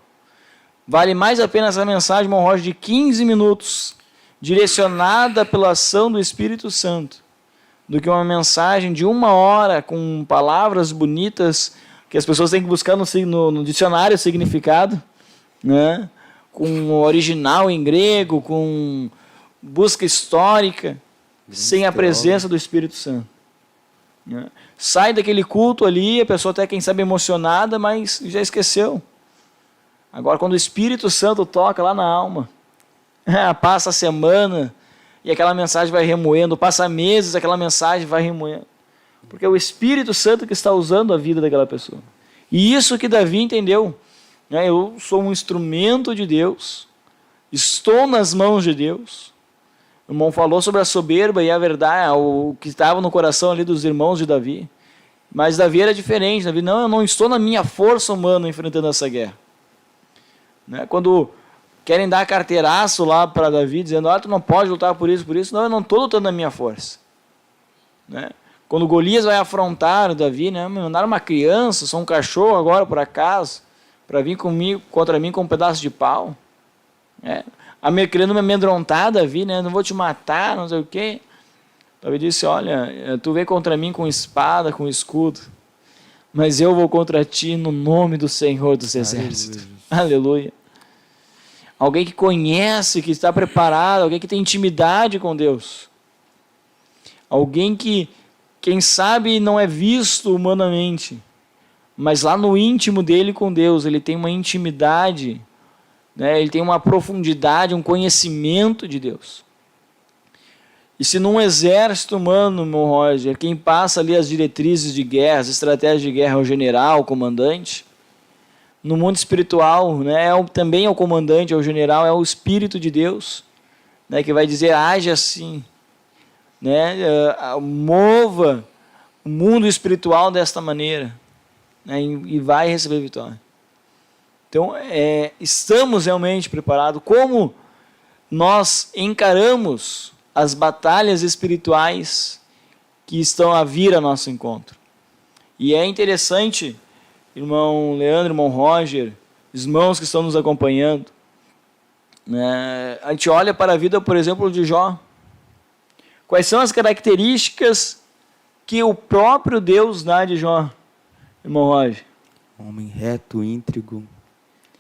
Vale mais a pena essa mensagem, irmão Roger, de 15 minutos, direcionada pela ação do Espírito Santo, do que uma mensagem de 1 hora, com palavras bonitas, que as pessoas têm que buscar no dicionário o significado, né? Com o original em grego, com busca histórica, sem a presença do Espírito Santo. Né? Sai daquele culto ali, a pessoa até, quem sabe, emocionada, mas já esqueceu. Agora, quando o Espírito Santo toca lá na alma, passa a semana e aquela mensagem vai remoendo, passa meses, aquela mensagem vai remoendo. Porque é o Espírito Santo que está usando a vida daquela pessoa. E isso que Davi entendeu. Eu sou um instrumento de Deus, estou nas mãos de Deus. O irmão falou sobre a soberba e a verdade, o que estava no coração ali dos irmãos de Davi. Mas Davi era diferente. Davi, não, eu não estou na minha força humana enfrentando essa guerra. Né? Quando querem dar carteiraço lá para Davi, dizendo, tu não pode lutar por isso. Não, eu não estou lutando na minha força. Né? Quando Golias vai afrontar o Davi, né? Me mandaram uma criança, sou um cachorro agora por acaso, para vir contra mim com um pedaço de pau. Né? Querendo me amedrontar, Davi, né? Não vou te matar, não sei o quê. Davi disse, olha, tu vem contra mim com espada, com escudo, mas eu vou contra ti no nome do Senhor dos Exércitos. Aleluia. Alguém que conhece, que está preparado, alguém que tem intimidade com Deus. Alguém que, quem sabe, não é visto humanamente, mas lá no íntimo dele com Deus, ele tem uma intimidade, né? Ele tem uma profundidade, um conhecimento de Deus. E se num exército humano, meu Roger, quem passa ali as diretrizes de guerra, as estratégias de guerra é o general, o comandante, no mundo espiritual, né, também é o comandante, é o general, é o Espírito de Deus, né, que vai dizer, age assim, né, mova o mundo espiritual desta maneira, né, e vai receber vitória. Então, estamos realmente preparados. Como nós encaramos as batalhas espirituais que estão a vir a nosso encontro? E é interessante, irmão Leandro, irmão Roger, os irmãos que estão nos acompanhando, né? A gente olha para a vida, por exemplo, de Jó. Quais são as características que o próprio Deus dá de Jó, irmão Roger? Homem reto, íntegro,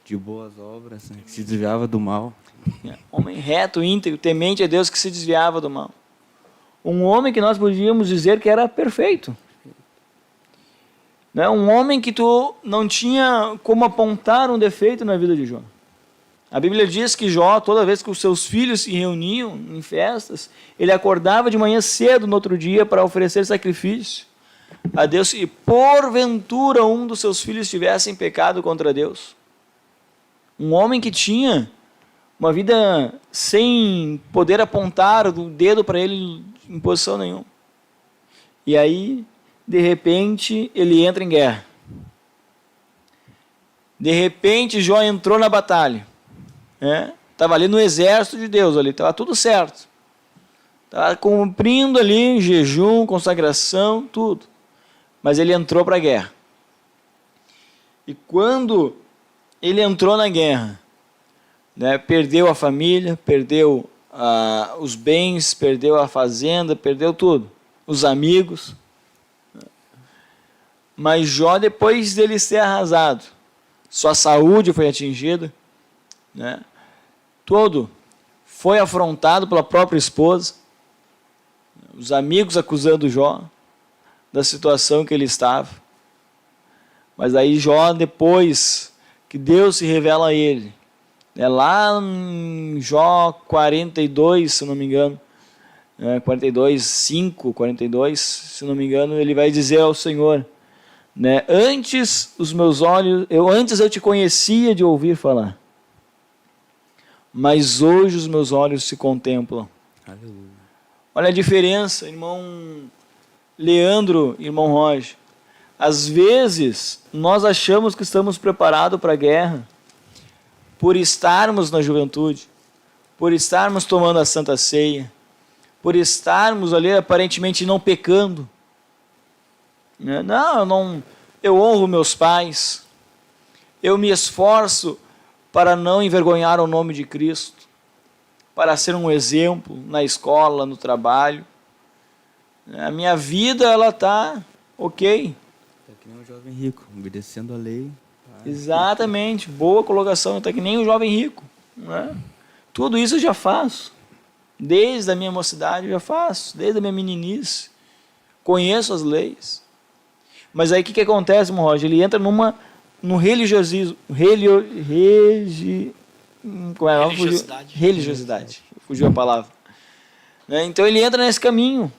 de boas obras, né? Que se desviava do mal. Homem reto, íntegro, temente a Deus, que se desviava do mal. Um homem que nós podíamos dizer que era perfeito. Né? Um homem que tu não tinha como apontar um defeito na vida de Jó. A Bíblia diz que Jó, toda vez que os seus filhos se reuniam em festas, ele acordava de manhã cedo no outro dia para oferecer sacrifício a Deus, e porventura um dos seus filhos tivesse em pecado contra Deus. Um homem que tinha uma vida sem poder apontar o dedo para ele em posição nenhuma. E aí, de repente, ele entra em guerra. De repente, Jó entrou na batalha. Estava ali no exército de Deus, ali estava tudo certo. Estava cumprindo ali jejum, consagração, tudo. Mas ele entrou para a guerra. E quando ele entrou na guerra, né, perdeu a família, perdeu os bens, perdeu a fazenda, perdeu tudo, os amigos. Mas Jó, depois dele ser arrasado, sua saúde foi atingida, né, todo foi afrontado pela própria esposa, os amigos acusando Jó da situação que ele estava. Mas aí Jó, depois que Deus se revela a ele, lá em Jó 42, se não me engano, 42, 5, 42, se não me engano, ele vai dizer ao Senhor, né, antes eu te conhecia de ouvir falar, mas hoje os meus olhos se contemplam. Aleluia. Olha a diferença, irmão Leandro, irmão Roger. Às vezes, nós achamos que estamos preparados para a guerra por estarmos na juventude, por estarmos tomando a Santa Ceia, por estarmos ali aparentemente não pecando. Não, eu honro meus pais, eu me esforço para não envergonhar o nome de Cristo, para ser um exemplo na escola, no trabalho. A minha vida, ela está ok. Está que nem um jovem rico, obedecendo a lei. Exatamente, boa colocação, está que nem um jovem rico. Né? Tudo isso eu já faço. Desde a minha mocidade eu já faço, desde a minha meninice. Conheço as leis. Mas aí o que acontece, irmão Roger? Ele entra no religiosismo. Religiosidade. Fugiu a palavra. Né? Então ele entra nesse caminho.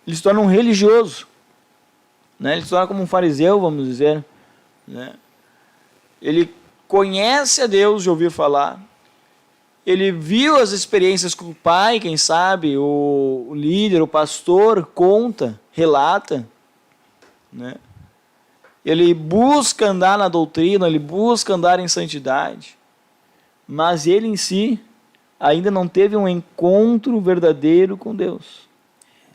Ele se torna um religioso. Né? Ele se torna como um fariseu, vamos dizer. Né? Ele conhece a Deus de ouvir falar. Ele viu as experiências com o pai, quem sabe, o líder, o pastor, conta, relata. Né? ele busca andar na doutrina, ele busca andar em santidade, mas ele em si ainda não teve um encontro verdadeiro com Deus.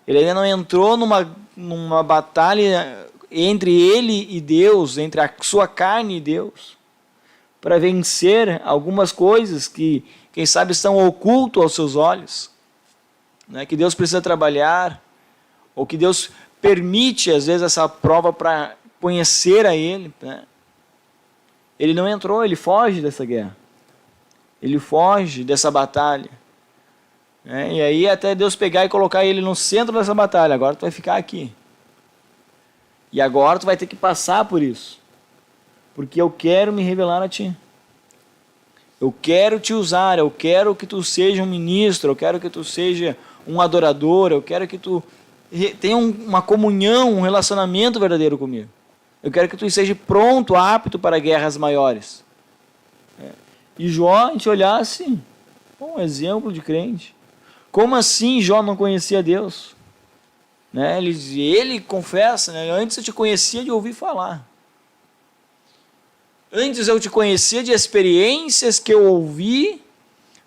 Ele ainda não entrou numa batalha entre ele e Deus, entre a sua carne e Deus, para vencer algumas coisas que, quem sabe, estão ocultas aos seus olhos, né? Que Deus precisa trabalhar, ou que Deus permite, às vezes, essa prova para conhecer a Ele, né? Ele não entrou, ele foge dessa guerra. Ele foge dessa batalha. Né? E aí até Deus pegar e colocar ele no centro dessa batalha. Agora tu vai ficar aqui. E agora tu vai ter que passar por isso. Porque eu quero me revelar a ti. Eu quero te usar, eu quero que tu seja um ministro, eu quero que tu seja um adorador, eu quero que tu tenha uma comunhão, um relacionamento verdadeiro comigo. Eu quero que tu esteja pronto, apto para guerras maiores. E Jó, a gente olhasse, um exemplo de crente. Como assim Jó não conhecia Deus? Né? Ele confessa, né? Antes eu te conhecia de ouvir falar. Antes eu te conhecia de experiências que eu ouvi.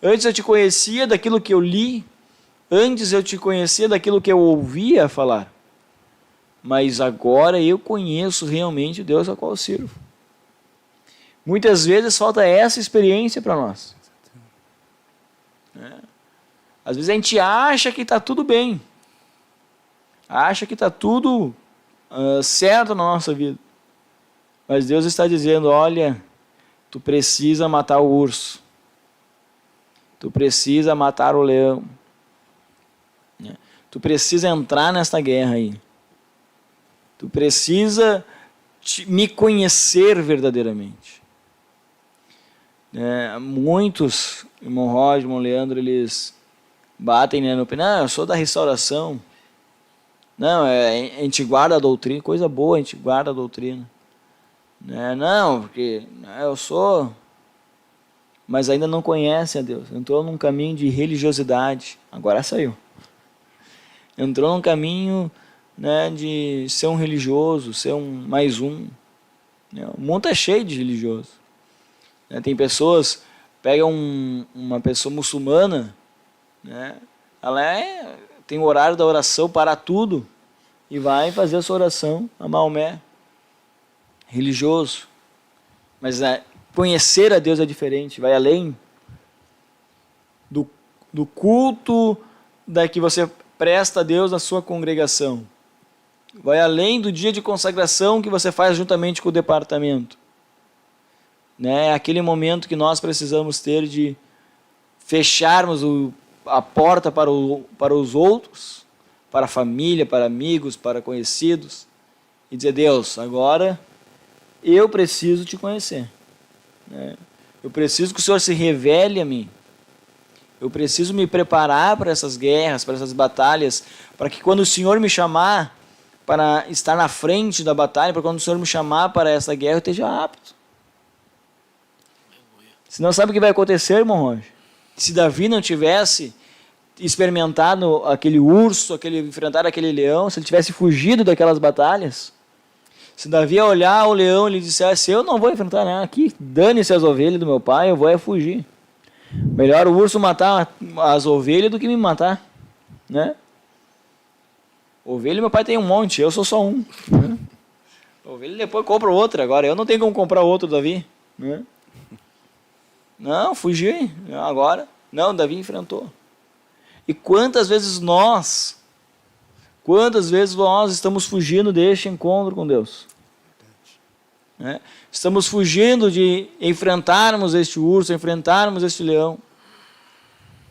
Antes eu te conhecia daquilo que eu li. Antes eu te conhecia daquilo que eu ouvia falar. Mas agora eu conheço realmente o Deus ao qual eu sirvo. Muitas vezes falta essa experiência para nós. Às vezes a gente acha que está tudo bem. Acha que está tudo certo na nossa vida. Mas Deus está dizendo, olha, tu precisa matar o urso. Tu precisa matar o leão. Tu precisa entrar nesta guerra aí. Tu precisa me conhecer verdadeiramente. Muitos, irmão Roger, irmão Leandro, eles batem, né, no pé. Não, eu sou da restauração. Não, a gente guarda a doutrina. Coisa boa, a gente guarda a doutrina. Não, porque eu sou... Mas ainda não conhece a Deus. Entrou num caminho de religiosidade. Agora saiu. Entrou num caminho, né, de ser um religioso, ser mais um. O mundo é cheio de religiosos. Tem pessoas, pegam uma pessoa muçulmana, né, ela tem o horário da oração para tudo e vai fazer a sua oração a Maomé. Religioso. Mas conhecer a Deus é diferente, vai além do culto que você presta a Deus na sua congregação. Vai além do dia de consagração que você faz juntamente com o departamento. É aquele momento que nós precisamos ter de fecharmos a porta para os outros, para a família, para amigos, para conhecidos, e dizer, Deus, agora eu preciso te conhecer. Eu preciso que o Senhor se revele a mim. Eu preciso me preparar para essas guerras, para essas batalhas, para que quando o Senhor me chamar para estar na frente da batalha, para quando o Senhor me chamar para essa guerra, eu esteja apto. Senão sabe o que vai acontecer, irmão Roger? Se Davi não tivesse experimentado aquele urso, enfrentado aquele leão, se ele tivesse fugido daquelas batalhas, se Davi ia olhar o leão e lhe dissesse, eu não vou enfrentar nada aqui, dane-se as ovelhas do meu pai, eu vou fugir. Melhor o urso matar as ovelhas do que me matar, né? Ovelha meu pai tem um monte, eu sou só um, né? Ovelha depois compra outra, agora eu não tenho como comprar outro, Davi, né? Não, fugi, agora, não, Davi enfrentou. E quantas vezes nós estamos fugindo deste encontro com Deus? Estamos fugindo de enfrentarmos este urso, enfrentarmos este leão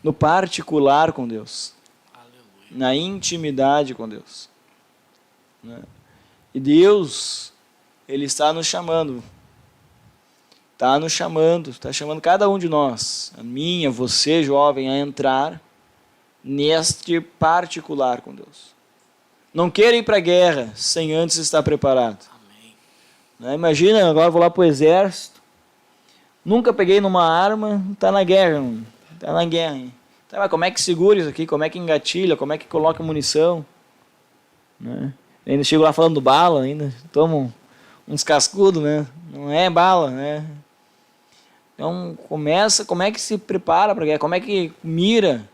no particular com Deus. Aleluia. Na intimidade com Deus. E Deus, Ele está nos chamando. Está chamando cada um de nós, a mim, a você, jovem, a entrar neste particular com Deus. Não queira ir para a guerra sem antes estar preparado. Imagina, agora vou lá para o exército, nunca peguei numa arma, está na guerra. Hein? Tá, mas como é que segura isso aqui? Como é que engatilha? Como é que coloca munição? Ainda chego lá falando bala, ainda tomo uns cascudos, né? Não é bala, né? Então, como é que se prepara para a guerra? Como é que mira?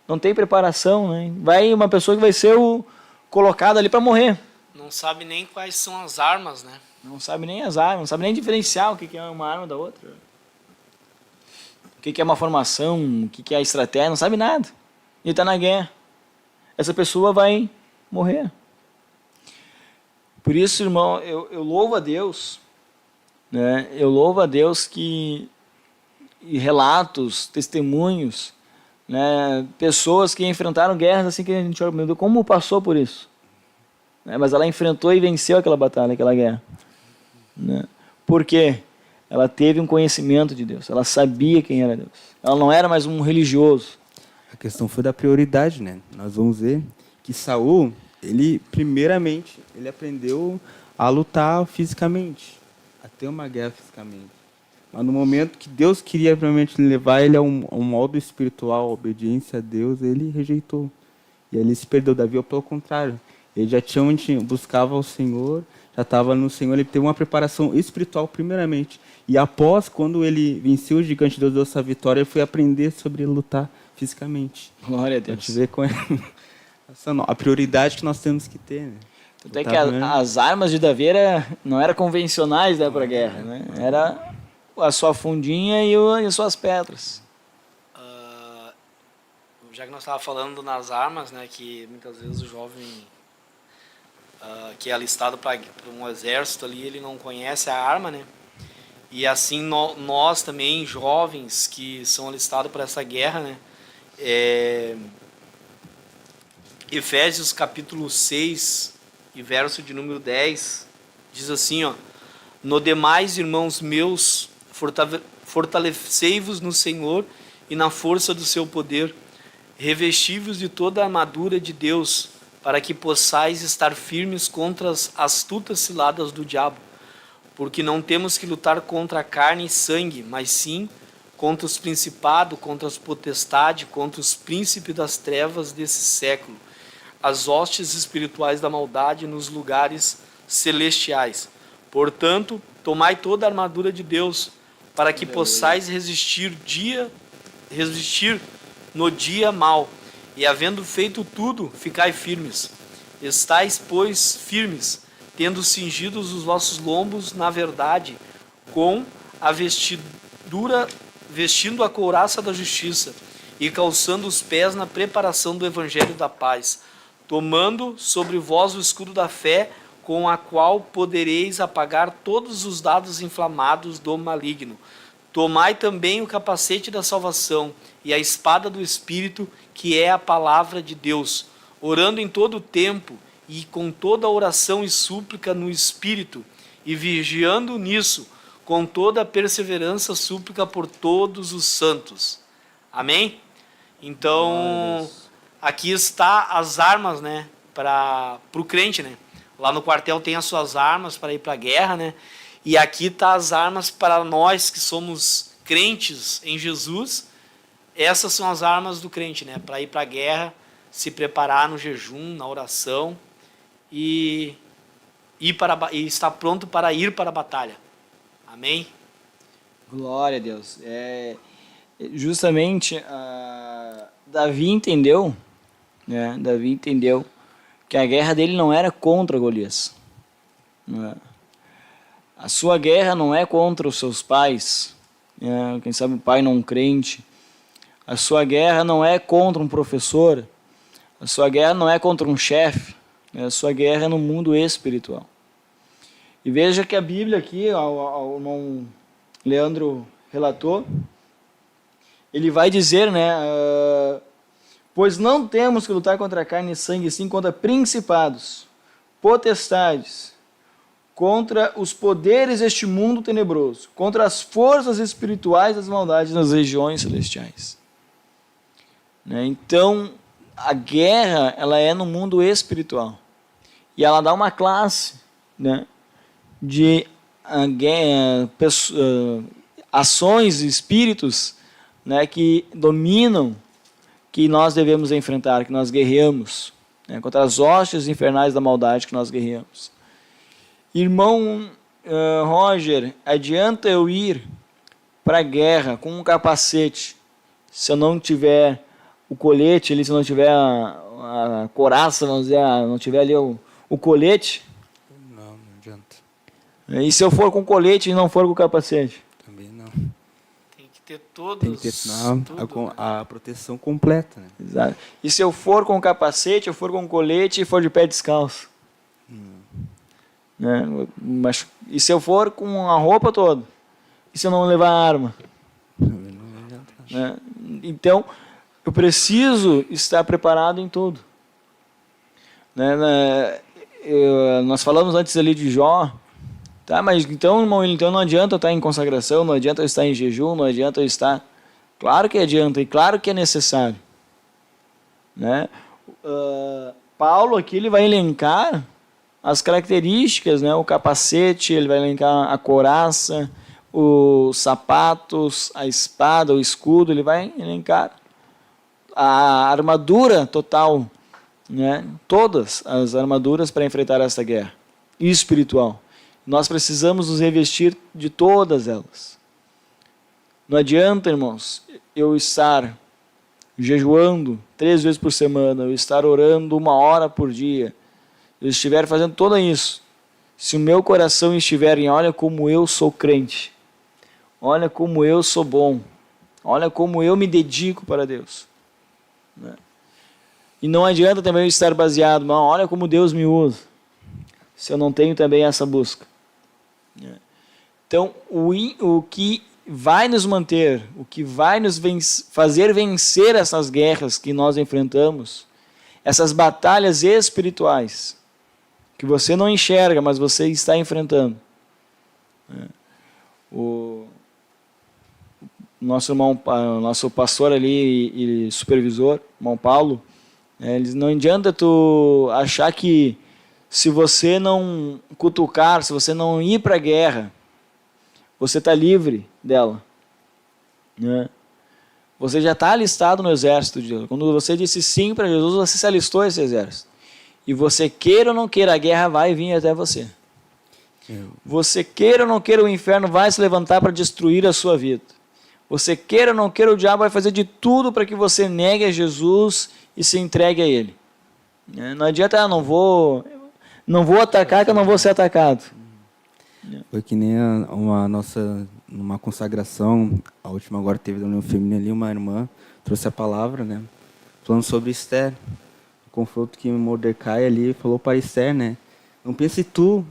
Não tem preparação, né? Vai uma pessoa que vai ser colocada ali para morrer. Não sabe nem quais são as armas, né? Não sabe nem as armas, não sabe nem diferenciar o que é uma arma da outra. O que é uma formação, o que é a estratégia, não sabe nada. E está na guerra. Essa pessoa vai morrer. Por isso, irmão, eu louvo a Deus, né? Eu louvo a Deus que relatos, testemunhos, né? Pessoas que enfrentaram guerras assim que a gente olha, meu Deus, como passou por isso? Né? Mas ela enfrentou e venceu aquela batalha, aquela guerra. Né? Por quê? Ela teve um conhecimento de Deus, ela sabia quem era Deus. Ela não era mais um religioso. A questão foi da prioridade, né? Nós vamos ver que Saul, ele primeiramente, ele aprendeu a lutar fisicamente, a ter uma guerra fisicamente. Mas no momento que Deus queria realmente levar ele a um modo espiritual, a obediência a Deus, ele rejeitou. E ele se perdeu. Davi, pelo contrário, ele já buscava o Senhor, já estava no Senhor, ele teve uma preparação espiritual primeiramente. E após, quando ele venceu o gigante, Deus deu essa vitória, ele foi aprender sobre lutar fisicamente. Glória a Deus. A gente vê com a prioridade que nós temos que ter, né? Até que as armas de Davi não eram convencionais, né, para a guerra, né? Era a sua fundinha e as suas pedras. Já que nós estávamos falando nas armas, né, que muitas vezes o jovem que é alistado para um exército ali, ele não conhece a arma, né? E assim nós também, jovens que são alistados para essa guerra, né? Efésios capítulo 6 e verso de número 10 diz assim, ó: no demais, irmãos meus, fortalecei-vos no Senhor e na força do seu poder, revesti-vos de toda a armadura de Deus, para que possais estar firmes contra as astutas ciladas do diabo. Porque não temos que lutar contra a carne e sangue, mas sim contra os principados, contra as potestades, contra os príncipes das trevas desse século, as hostes espirituais da maldade nos lugares celestiais. Portanto, tomai toda a armadura de Deus, para que possais resistir no dia mau, e havendo feito tudo, ficai firmes. Estais, pois, firmes, tendo cingidos os vossos lombos na verdade, com a vestindo a couraça da justiça, e calçando os pés na preparação do evangelho da paz, tomando sobre vós o escudo da fé, com a qual podereis apagar todos os dardos inflamados do maligno. Tomai também o capacete da salvação e a espada do Espírito, que é a palavra de Deus, orando em todo o tempo e com toda oração e súplica no Espírito, e vigiando nisso, com toda a perseverança, súplica por todos os santos. Amém? Então, aqui está as armas, né, para o crente, né? Lá no quartel tem as suas armas para ir para a guerra, né? E aqui está as armas para nós que somos crentes em Jesus. Essas são as armas do crente, né? Para ir para a guerra, se preparar no jejum, na oração e estar pronto para ir para a batalha. Amém? Glória a Deus. Justamente, Davi entendeu, né? Davi entendeu que a guerra dele não era contra Golias. Não é? A sua guerra não é contra os seus pais, né? Quem sabe o pai não crente. A sua guerra não é contra um professor. A sua guerra não é contra um chefe. A sua guerra é no mundo espiritual. E veja que a Bíblia aqui, o irmão Leandro relatou, ele vai dizer, né, pois não temos que lutar contra carne e sangue, sim contra principados, potestades, contra os poderes deste mundo tenebroso, contra as forças espirituais das maldades nas regiões celestiais. Né? Então, a guerra, ela é no mundo espiritual. E ela dá uma classe, né, de ações e espíritos, né, que dominam, que nós devemos enfrentar, que nós guerreamos, né, contra as hostes infernais da maldade que nós guerreamos. Irmão, Roger, adianta eu ir para a guerra com um capacete se eu não tiver o colete, ali, se eu não tiver a coraça, vamos dizer, não tiver ali o colete? Não adianta. E se eu for com colete e não for com capacete? Também não. Tem que ter todos. Tem que ter tudo, a proteção completa, né? Exato. E se eu for com capacete, eu for com colete e for de pé descalço? Né? Mas, e se eu for com a roupa toda? E se eu não levar a arma? Também não adianta. Né? Então, eu preciso estar preparado em tudo. Né? Nós falamos antes ali de Jó. Tá, mas então, irmão, então não adianta eu estar em consagração, não adianta eu estar em jejum, não adianta eu estar... Claro que adianta e claro que é necessário. Né? Paulo aqui ele vai elencar as características, né? O capacete, ele vai elencar a couraça, os sapatos, a espada, o escudo, ele vai elencar a armadura total, né? Todas as armaduras para enfrentar esta guerra espiritual. Nós precisamos nos revestir de todas elas. Não adianta, irmãos, eu estar jejuando 3 vezes por semana, eu estar orando 1 hora por dia, eu estiver fazendo tudo isso, se o meu coração estiver em olha como eu sou crente, olha como eu sou bom, olha como eu me dedico para Deus. Né? E não adianta também eu estar baseado, não, olha como Deus me usa, se eu não tenho também essa busca. Então, o que vai nos manter, o que vai nos fazer vencer essas guerras que nós enfrentamos, essas batalhas espirituais, que você não enxerga, mas você está enfrentando. O nosso irmão, nosso pastor ali e supervisor, irmão Paulo, não adianta tu achar que se você não cutucar, se você não ir para a guerra, você está livre dela. Né? Você já está alistado no exército de Deus. Quando você disse sim para Jesus, você se alistou esse exército. E você queira ou não queira, a guerra vai vir até você. Você queira ou não queira, o inferno vai se levantar para destruir a sua vida. Você queira ou não queira, o diabo vai fazer de tudo para que você negue a Jesus e se entregue a ele. Não adianta, não vou atacar que eu não vou ser atacado. Foi que nem numa consagração, a última agora teve da União Feminina ali, uma irmã trouxe a palavra, né, falando sobre Esther, o confronto que Mordecai ali falou para Esther, né, não pense tu,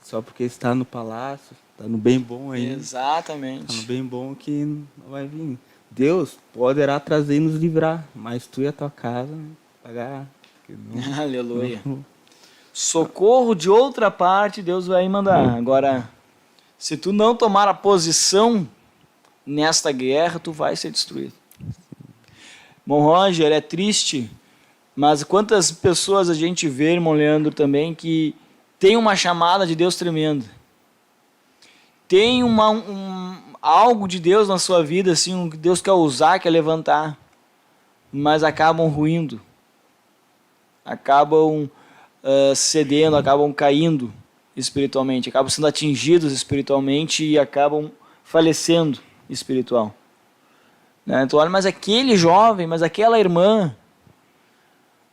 só porque está no palácio, está no bem bom aí. Exatamente. Está no bem bom que não vai vir. Deus poderá trazer e nos livrar, mas tu e a tua casa pagar. Aleluia. Socorro de outra parte Deus vai mandar. Agora, se tu não tomar a posição nesta guerra, tu vai ser destruído. Irmão Roger, é triste, mas quantas pessoas a gente vê, irmão Leandro, também, que tem uma chamada de Deus tremenda. Tem algo de Deus na sua vida, assim, que Deus quer usar, quer levantar, mas acabam ruindo. Acabam cedendo, acabam caindo espiritualmente, acabam sendo atingidos espiritualmente e acabam falecendo espiritual. Né? Então, olha, mas aquele jovem, mas aquela irmã,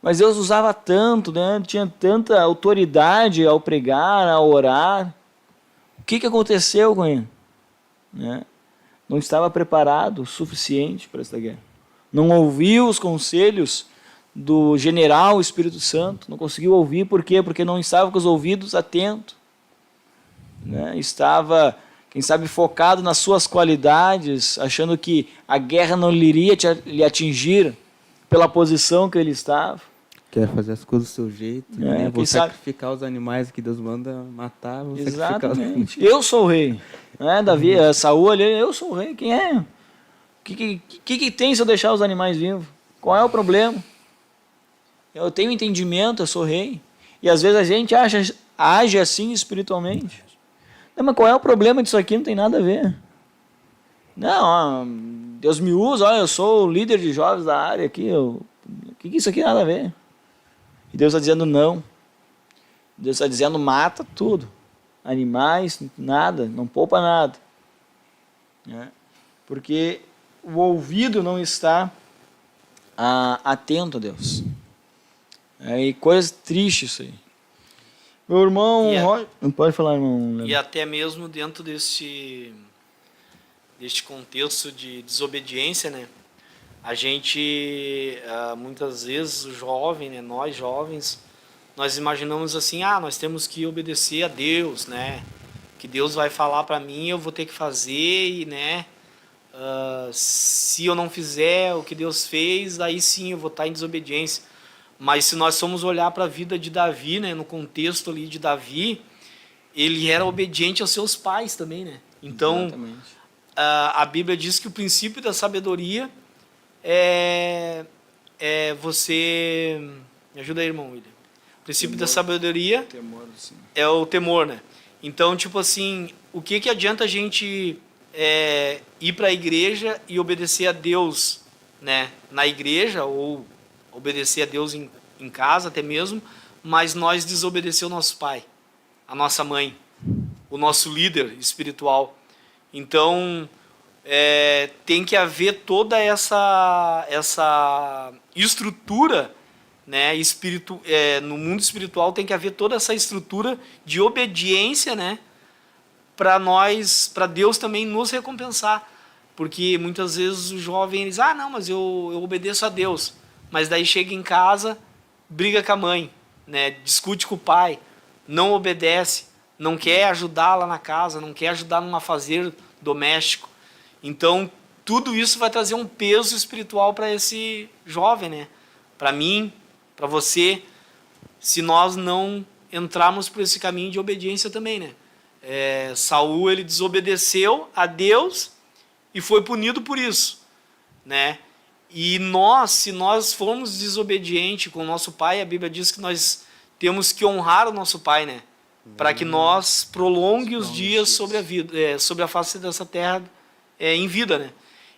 mas Deus usava tanto, né? Tinha tanta autoridade ao pregar, a orar. O que aconteceu com ele? Né? Não estava preparado o suficiente para esta guerra. Não ouviu os conselhos do general Espírito Santo, não conseguiu ouvir, por quê? Porque não estava com os ouvidos atentos, né? Estava, quem sabe, focado nas suas qualidades, achando que a guerra não iria lhe atingir pela posição que ele estava. Quer fazer as coisas do seu jeito, né? Vou sacrificar os animais que Deus manda matar. Exatamente. Eu sou o rei. Né? Davi, Saúl ali, eu sou o rei. Quem é? O que tem se eu deixar os animais vivos? Qual é o problema? Eu tenho entendimento, eu sou rei. E às vezes a gente age assim espiritualmente. Não, mas qual é o problema disso aqui? Não tem nada a ver. Não, Deus me usa, olha, eu sou o líder de jovens da área aqui. O que isso aqui tem nada a ver? E Deus está dizendo não. Deus está dizendo mata tudo. animais, nada, não poupa nada. Né? Porque o ouvido não está atento a Deus. E coisa triste isso aí. Meu irmão... Não pode falar, irmão. E até mesmo dentro deste contexto de desobediência, né? A gente, muitas vezes, o jovem, né? Nós jovens, nós imaginamos assim, nós temos que obedecer a Deus, né? Que Deus vai falar para mim, eu vou ter que fazer, e, né? Se eu não fizer o que Deus fez, aí sim eu vou estar em desobediência. Mas se nós formos olhar para a vida de Davi, né, no contexto ali de Davi, ele era obediente aos seus pais também, né? Então, a Bíblia diz que o princípio da sabedoria é você... Me ajuda aí, irmão William. O princípio da sabedoria é o temor, né? Então, tipo assim, o que adianta a gente ir para a igreja e obedecer a Deus, né, na igreja, ou obedecer a Deus em casa até mesmo, mas nós desobedecer o nosso pai, a nossa mãe, o nosso líder espiritual. Então, tem que haver toda essa estrutura, né, no mundo espiritual tem que haver toda essa estrutura de obediência, né, para Deus também nos recompensar. Porque muitas vezes o jovem diz, não, mas eu obedeço a Deus. Mas daí chega em casa, briga com a mãe, né, discute com o pai, não obedece, não quer ajudar lá na casa, não quer ajudar num afazer doméstico. Então, tudo isso vai trazer um peso espiritual para esse jovem, né? Para mim, para você, se nós não entrarmos por esse caminho de obediência também, né? Saul, ele desobedeceu a Deus e foi punido por isso, né? E se nós formos desobedientes com o nosso pai, a Bíblia diz que nós temos que honrar o nosso pai, né? Para que nós prolongue os dias sobre a vida, sobre a face dessa terra em vida, né?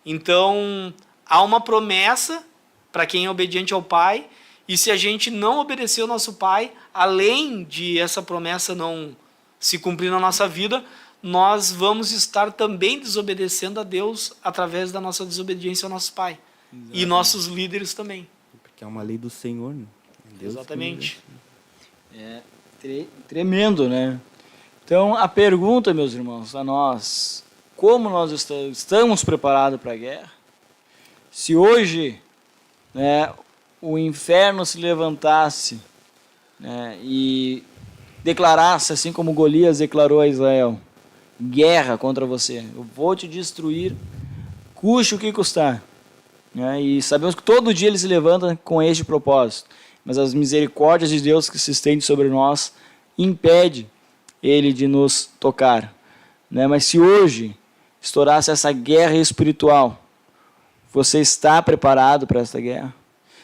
Então, há uma promessa para quem é obediente ao pai, e se a gente não obedecer ao nosso pai, além de essa promessa não se cumprir na nossa vida, nós vamos estar também desobedecendo a Deus através da nossa desobediência ao nosso pai. Exatamente. E nossos líderes também. Porque é uma lei do Senhor, né? Deus. Exatamente. Tremendo, né? Então, a pergunta, meus irmãos, a nós, como nós estamos preparados para a guerra? Se hoje, né, o inferno se levantasse, né, e declarasse, assim como Golias declarou a Israel, guerra contra você, eu vou te destruir, custe o que custar. E sabemos que todo dia ele se levanta com este propósito, mas as misericórdias de Deus que se estende sobre nós impede ele de nos tocar. Mas se hoje estourasse essa guerra espiritual, você está preparado para essa guerra?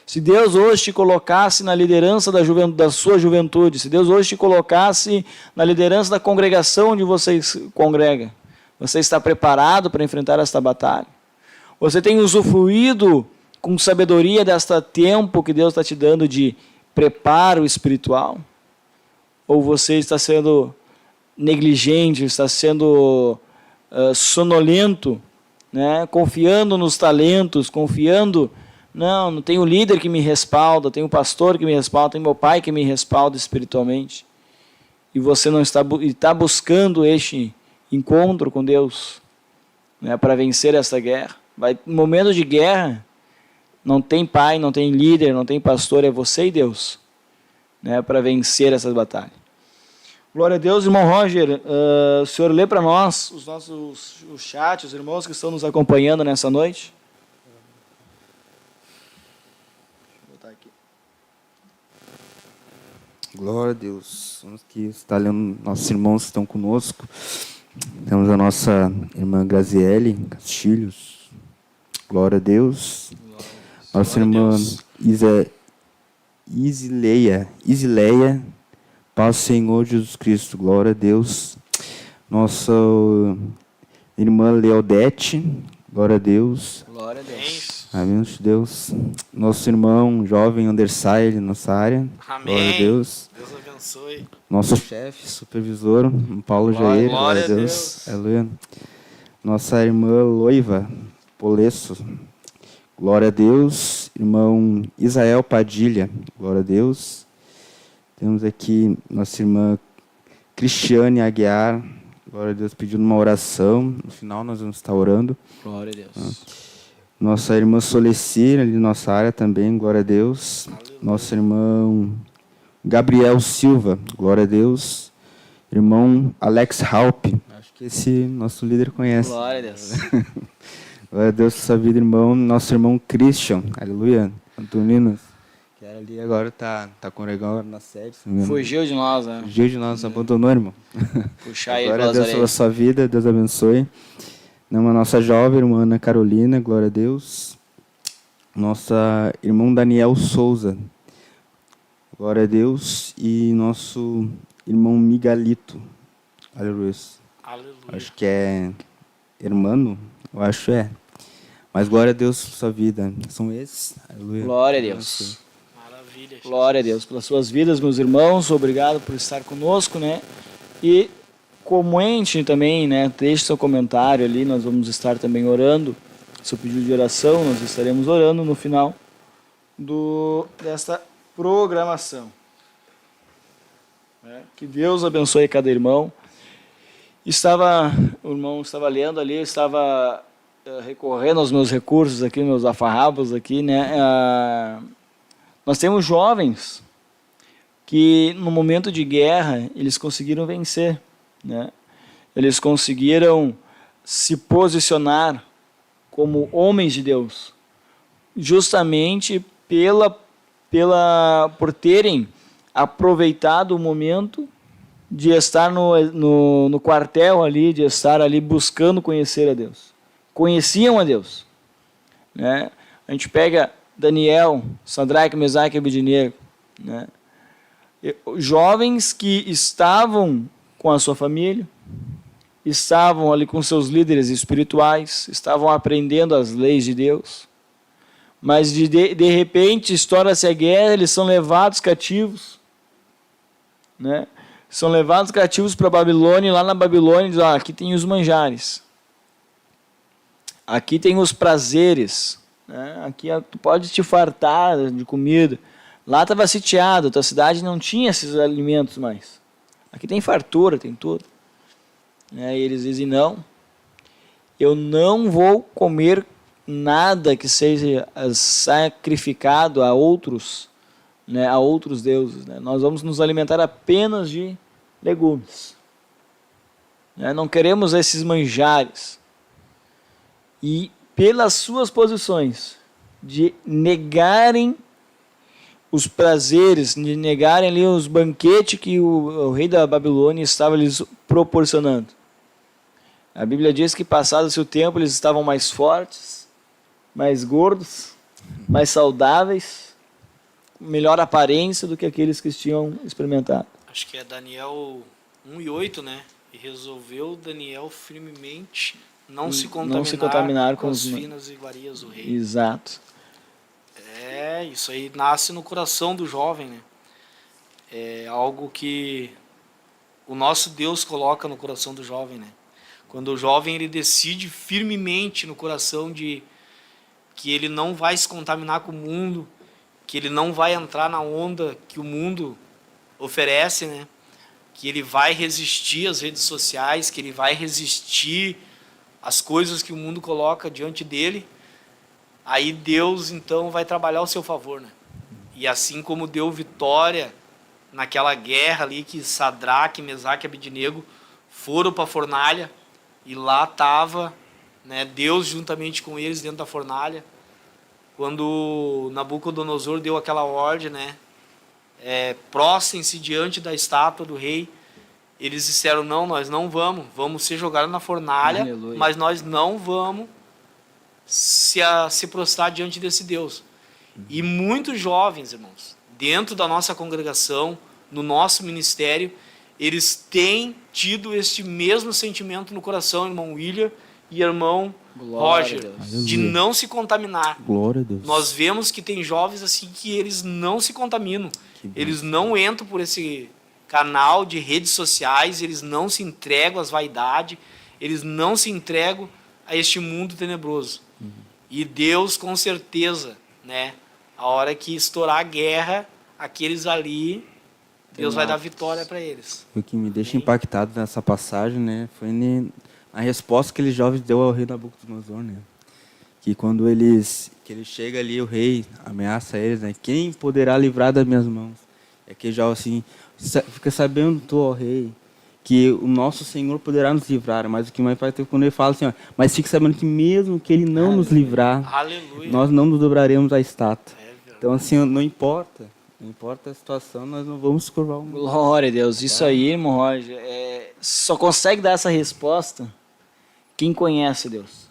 Se Deus hoje te colocasse na liderança da sua juventude, se Deus hoje te colocasse na liderança da congregação onde você congrega, você está preparado para enfrentar esta batalha? Você tem usufruído com sabedoria desta tempo que Deus está te dando de preparo espiritual? Ou você está sendo negligente, está sendo sonolento, né? Confiando nos talentos, confiando... Não tenho líder que me respalda, tenho pastor que me respalda, tenho meu pai que me respalda espiritualmente. E você não está buscando este encontro com Deus, né, para vencer essa guerra. No momento de guerra, não tem pai, não tem líder, não tem pastor, é você e Deus, né, para vencer essas batalhas. Glória a Deus, irmão Roger. O senhor lê para nós o chat, os irmãos que estão nos acompanhando nessa noite. Glória a Deus. Vamos aqui estar lendo nossos irmãos que estão conosco. Temos a nossa irmã Graziele Castilhos. Glória a Deus. Nossa irmã Isileia. Paz do Senhor Jesus Cristo. Glória a Deus. Nossa irmã Leodete. Glória a Deus. Glória a Deus. Amém, Deus. Nosso irmão jovem Andersai, nossa área. Amém. Glória a Deus. Deus abençoe. abençoe. Nosso chefe, supervisor, Paulo Jair, glória a Deus. Aleluia. Nossa irmã Loiva Polesso, glória a Deus. Irmão Israel Padilha, glória a Deus. Temos aqui nossa irmã Cristiane Aguiar, glória a Deus, pedindo uma oração. No final nós vamos estar orando. Glória a Deus. Nossa irmã Solecir, ali nossa área também, glória a Deus. Aleluia. Nosso irmão Gabriel Silva, glória a Deus. Irmão Alex Halp, acho que esse nosso líder conhece. Glória a Deus. Glória a Deus por sua vida, irmão. Nosso irmão Christian, aleluia. Antoninos, que era ali agora está congregando na sede. se não me engano. Fugiu de nós, né? Fugiu de nós, abandonou, irmão. Puxar ele Glória a pelas Deus pela orelhas. sua vida, Deus abençoe. A nossa jovem irmã Ana Carolina, glória a Deus. Nossa irmão Daniel Souza, glória a Deus. E nosso irmão Miguelito, aleluia. Aleluia. Acho que é irmão, eu acho é. Mas glória a Deus por sua vida. São esses, aleluia. Glória a Deus. Maravilha. Glória a Deus pelas suas vidas, meus irmãos. Obrigado por estar conosco, né? E comente também, né? Deixe seu comentário ali. Nós vamos estar também orando. Seu pedido de oração, nós estaremos orando no final desta programação. Que Deus abençoe cada irmão. O irmão estava lendo ali, estava recorrendo aos meus recursos aqui, meus afarrabos aqui, né? Nós temos jovens que no momento de guerra eles conseguiram vencer, né? Eles conseguiram se posicionar como homens de Deus, justamente por terem aproveitado o momento de estar no quartel ali, de estar ali buscando conhecer a Deus. Conheciam a Deus, né? A gente pega Daniel, Sadraque, Mesaque e Abednego, né? Jovens que estavam com a sua família, estavam ali com seus líderes espirituais, estavam aprendendo as leis de Deus, mas de repente estoura-se a guerra, eles são levados cativos, né? São levados cativos para a Babilônia, e lá na Babilônia diz, aqui tem os manjares, aqui tem os prazeres, né? Aqui tu pode te fartar de comida. Lá estava sitiado, tua cidade não tinha esses alimentos mais. Aqui tem fartura, tem tudo. E eles dizem, não, eu não vou comer nada que seja sacrificado a outros, né, a outros deuses, né? Nós vamos nos alimentar apenas de legumes, né? Não queremos esses manjares. E pelas suas posições de negarem os prazeres, de negarem ali os banquetes que o rei da Babilônia estava lhes proporcionando. A Bíblia diz que passado-se o tempo eles estavam mais fortes, mais gordos, mais saudáveis, com melhor aparência do que aqueles que tinham experimentado. Acho que é Daniel 1:8, né? E resolveu Daniel firmemente não se contaminar com as finas iguarias do rei. Exato. Isso aí nasce no coração do jovem, né? É algo que o nosso Deus coloca no coração do jovem, né? Quando o jovem ele decide firmemente no coração de que ele não vai se contaminar com o mundo, que ele não vai entrar na onda que o mundo oferece, né? Que ele vai resistir às redes sociais, que ele vai resistir às coisas que o mundo coloca diante dele, aí Deus então vai trabalhar ao seu favor, né? E assim como deu vitória naquela guerra ali que Sadraque, Mesaque e Abednego foram para a fornalha e lá estava, né, Deus juntamente com eles dentro da fornalha. Quando Nabucodonosor deu aquela ordem, né, prostrem-se diante da estátua do rei, eles disseram, não, nós não vamos ser jogados na fornalha, Aleluia. mas nós não vamos se prostrar diante desse Deus. E muitos jovens, irmãos, dentro da nossa congregação, no nosso ministério, eles têm tido este mesmo sentimento no coração, irmão William e irmão Glória Roger, a Deus. de não se contaminar. Glória a Deus. Nós vemos que tem jovens assim que eles não se contaminam, eles não entram por esse canal de redes sociais, eles não se entregam às vaidades, eles não se entregam a este mundo tenebroso. E Deus, com certeza, né, a hora que estourar a guerra, aqueles ali, Deus vai dar vitória para eles. O que me deixa impactado nessa passagem, né, foi a resposta que aqueles jovens deu ao rei Nabucodonosor, né? Que quando ele chega ali, o rei ameaça eles, né? Quem poderá livrar das minhas mãos? É que já assim, fica sabendo tu, ó rei, que o nosso Senhor poderá nos livrar, mas o que mais faz é quando ele fala assim, ó, mas fique sabendo que mesmo que ele não nos livrar, Aleluia. nós não nos dobraremos à estátua. Então assim, não importa a situação, nós não vamos curvar o mundo. Glória a Deus. Isso aí, irmão Roger, só consegue dar essa resposta quem conhece Deus.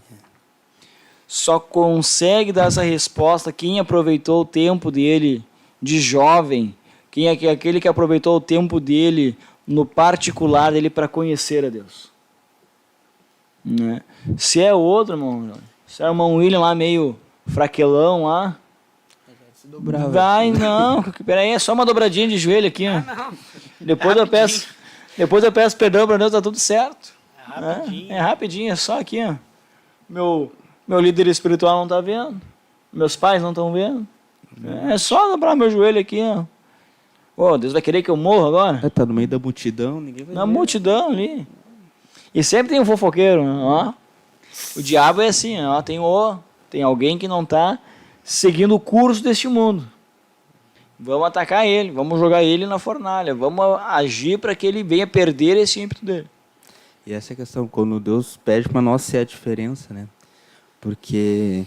Só consegue dar essa resposta quem aproveitou o tempo dele de jovem, quem é aquele que aproveitou o tempo dele no particular dele para conhecer a Deus. Né? Se é outro, irmão, se é o irmão William lá meio fraquelão lá, vai, não, peraí, é só uma dobradinha de joelho aqui, ó. Depois eu peço perdão para Deus, tá tudo certo. É rapidinho, é só aqui, ó. Meu líder espiritual não tá vendo, meus pais não estão vendo. É só dobrar meu joelho aqui, ó. Oh, Deus vai querer que eu morra agora? Tá no meio da multidão, ninguém vai ver. Multidão ali. E sempre tem um fofoqueiro, ó. O diabo é assim, ó. Tem alguém que não está seguindo o curso deste mundo. Vamos atacar ele, vamos jogar ele na fornalha, vamos agir para que ele venha perder esse ímpeto dele. E essa é a questão, quando Deus pede para nós ser a diferença, né? Porque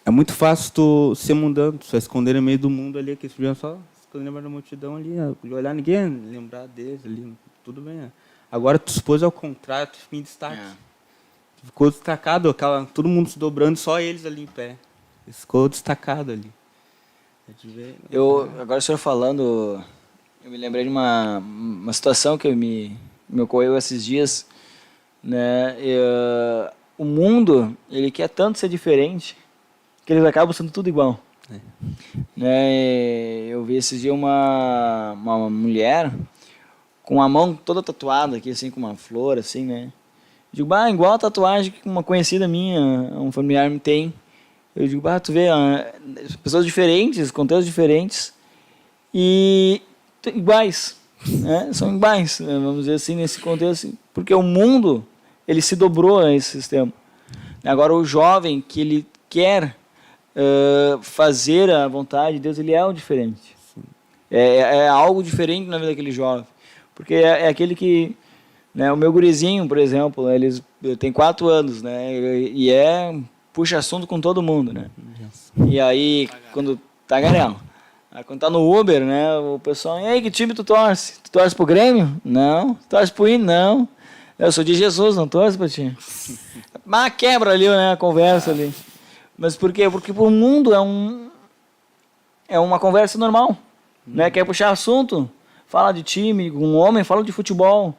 é muito fácil tu ser mundano, tu só esconder no meio do mundo ali, que eles só esconder da multidão ali, olhar ninguém, lembrar deles ali, tudo bem. Né? Agora tu expôs ao contrário, tu fica em destaque. Tu ficou destacado, todo mundo se dobrando, só eles ali em pé. Ficou destacado ali. Agora o senhor falando, eu me lembrei de uma situação que me ocorreu esses dias, né? O mundo, ele quer tanto ser diferente que eles acabam sendo tudo igual. Né? Eu vi esses dias uma mulher com a mão toda tatuada aqui, assim, com uma flor, assim, né? Eu digo, igual a tatuagem que uma conhecida minha, um familiar me tem. Eu digo, tu vê, pessoas diferentes, contextos diferentes e iguais, né? São iguais, né? Vamos dizer assim, nesse contexto, porque o mundo, ele se dobrou a esse sistema. Agora, o jovem que ele quer fazer a vontade de Deus, ele é o diferente. É algo diferente na vida daquele jovem, porque é aquele que, né, o meu gurizinho, por exemplo, ele tem 4 anos, né, e puxa assunto com todo mundo, né? E aí, quando quando tá no Uber, né, o pessoal, e aí, que time tu torce? Tu torce pro Grêmio? Não. Tu torce pro Inter? Não. Eu sou de Jesus, não torço pra ti. Mas quebra ali, né, a conversa ali. Mas por quê? Porque pro mundo é uma conversa normal, né? Quer puxar assunto, fala de time, com um homem fala de futebol.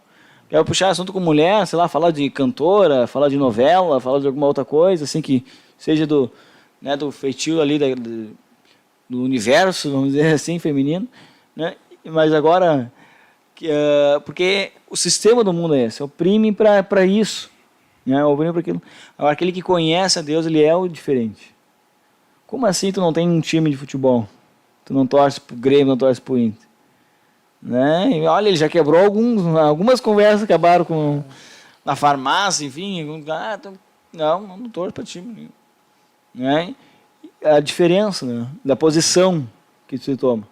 Quer puxar assunto com mulher, sei lá, fala de cantora, fala de novela, fala de alguma outra coisa, assim, que seja do feitio ali do universo, vamos dizer assim, feminino, né? Mas agora, porque o sistema do mundo é esse, oprime para isso, né? Oprime para aquilo. Agora, aquele que conhece a Deus, ele é o diferente. Como assim tu não tem um time de futebol? Tu não torce pro Grêmio, não torce pro Inter? Né? E olha, ele já quebrou algumas conversas que acabaram na farmácia, enfim. Não torço para time. Né? A diferença, né, da posição que se toma.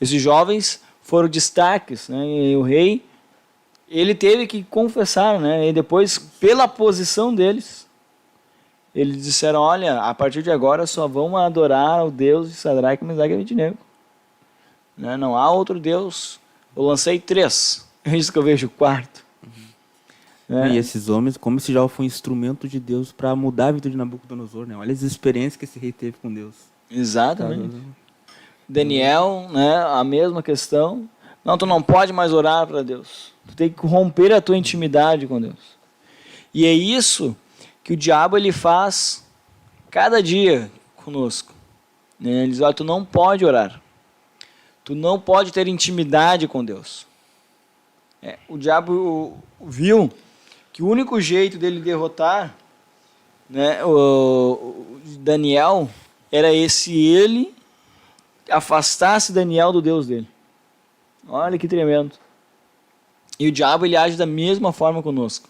Esses jovens foram destaques, né? E o rei, ele teve que confessar, né? E depois, pela posição deles, eles disseram, olha, a partir de agora só vão adorar ao Deus de Sadraque, Mesaque e Abednego. Né? Não há outro Deus. Eu lancei 3. É isso que eu vejo, o 4. Né? E esses homens, como esse já foi um instrumento de Deus para mudar a vida de Nabucodonosor, né? Olha as experiências que esse rei teve com Deus. Exatamente. Daniel, né, a mesma questão. Não, tu não pode mais orar para Deus. Tu tem que romper a tua intimidade com Deus. E é isso que o diabo ele faz cada dia conosco. Né? Ele diz, olha, tu não pode orar. Tu não pode ter intimidade com Deus. O diabo viu que o único jeito dele derrotar, né, o Daniel era ele afastasse Daniel do Deus dele. Olha que tremendo. E o diabo ele age da mesma forma conosco.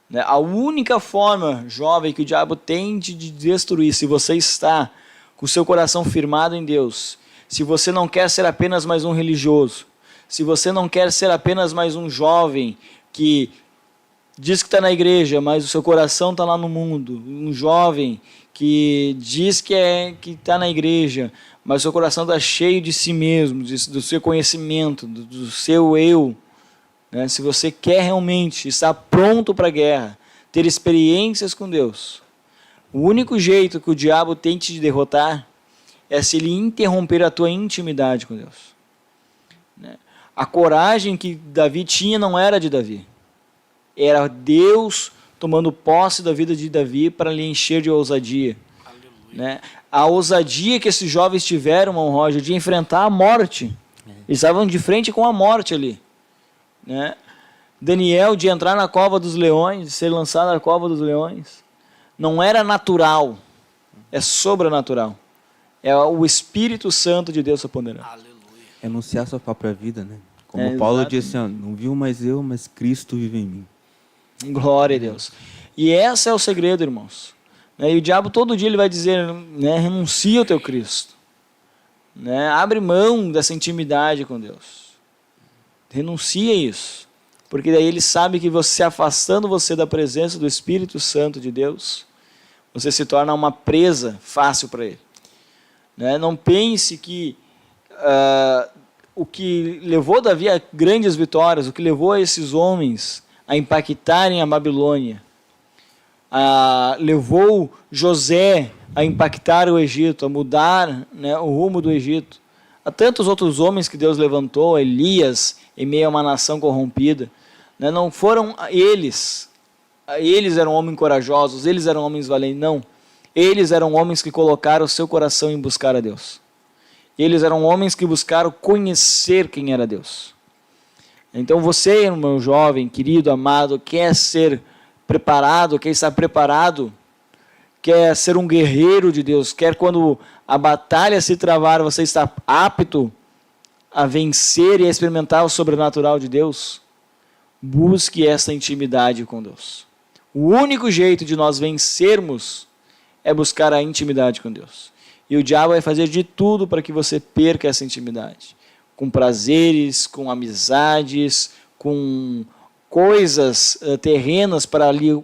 Né? A única forma, jovem, que o diabo tem de destruir, se você está com o seu coração firmado em Deus, se você não quer ser apenas mais um religioso, se você não quer ser apenas mais um jovem que diz que está na igreja, mas o seu coração está lá no mundo, um jovem que diz que está na igreja, mas o seu coração está cheio de si mesmo, do seu conhecimento, do seu eu, né? Se você quer realmente estar pronto para a guerra, ter experiências com Deus, o único jeito que o diabo tente te derrotar é se ele interromper a tua intimidade com Deus. Né? A coragem que Davi tinha não era de Davi. Era Deus tomando posse da vida de Davi para lhe encher de ousadia. Né? A ousadia que esses jovens tiveram, irmão Roger, de enfrentar a morte. Eles estavam de frente com a morte ali. Né? Daniel, de entrar na cova dos leões, de ser lançado na cova dos leões, não era natural, é sobrenatural. É o Espírito Santo de Deus apoderando. É anunciar sua própria vida, né? Como Paulo disse, não viu mais eu, mas Cristo vive em mim. Glória a Deus. E esse é o segredo, irmãos. E o diabo todo dia ele vai dizer, né, renuncia ao teu Cristo. Né? Abre mão dessa intimidade com Deus. Renuncia a isso. Porque daí ele sabe que você, afastando você da presença do Espírito Santo de Deus, você se torna uma presa fácil para ele. Né? Não pense que o que levou Davi a grandes vitórias, o que levou esses homens a impactarem a Babilônia, levou José a impactar o Egito, a mudar, né, o rumo do Egito. Há tantos outros homens que Deus levantou, Elias, em meio a uma nação corrompida. Né, não foram eles eram homens corajosos, eles eram homens valentes, não. Eles eram homens que colocaram o seu coração em buscar a Deus. Eles eram homens que buscaram conhecer quem era Deus. Então você, meu jovem, querido, amado, quer ser preparado, quer estar preparado, quer ser um guerreiro de Deus, quer quando a batalha se travar, você está apto a vencer e a experimentar o sobrenatural de Deus, busque essa intimidade com Deus. O único jeito de nós vencermos é buscar a intimidade com Deus. E o diabo vai fazer de tudo para que você perca essa intimidade. Com prazeres, com amizades, com coisas terrenas para ali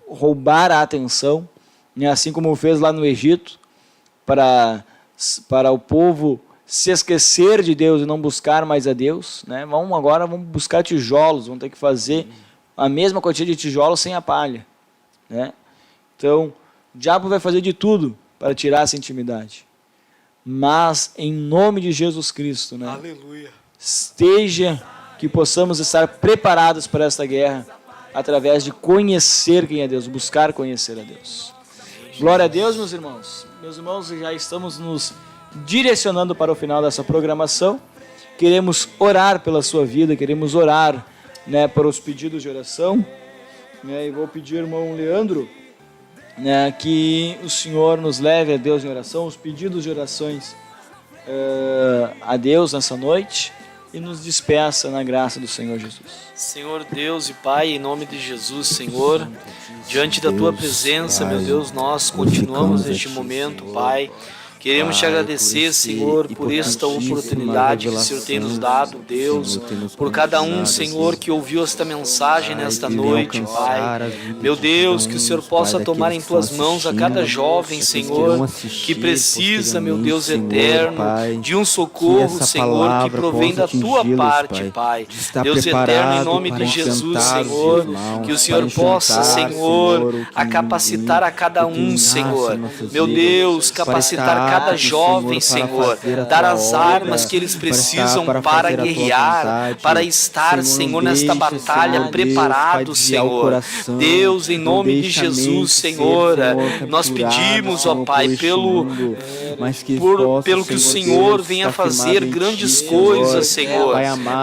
roubar a atenção, né? Assim como fez lá no Egito, para o povo se esquecer de Deus e não buscar mais a Deus. Né? Vamos buscar tijolos, vamos ter que fazer a mesma quantia de tijolos sem a palha. Né? Então, o diabo vai fazer de tudo para tirar essa intimidade. Mas, em nome de Jesus Cristo, né? Aleluia. Que possamos estar preparados para esta guerra através de conhecer quem é Deus, buscar conhecer a Deus. Glória a Deus, meus irmãos. Meus irmãos, já estamos nos direcionando para o final dessa programação. Queremos orar pela sua vida, queremos orar, né, para os pedidos de oração. Né, e vou pedir ao irmão Leandro, né, que o Senhor nos leve a Deus em oração, os pedidos de orações a Deus nessa noite, e nos despeça na graça do Senhor Jesus. Senhor Deus e Pai, em nome de Jesus, Senhor, diante da Tua presença, meu Deus, nós continuamos neste momento, Pai. Queremos te agradecer, Senhor, por esta oportunidade que o Senhor tem nos dado, Deus, por cada um, Senhor, que ouviu esta mensagem nesta noite, Pai. Meu Deus, que o Senhor possa tomar em Tuas mãos a cada jovem, Senhor, que precisa, meu Deus eterno, de um socorro, Senhor, que provém da Tua parte, Pai. Deus eterno, em nome de Jesus, Senhor, que o Senhor possa, Senhor, a capacitar a cada um, Senhor. Meu Deus, capacitar cada jovem, Senhor, dar as armas que eles precisam para guerrear, para estar, Senhor, nesta batalha preparado, Senhor. Deus, em nome de Jesus, Senhor, nós pedimos, ó Pai, pelo que o Senhor venha fazer grandes coisas, Senhor.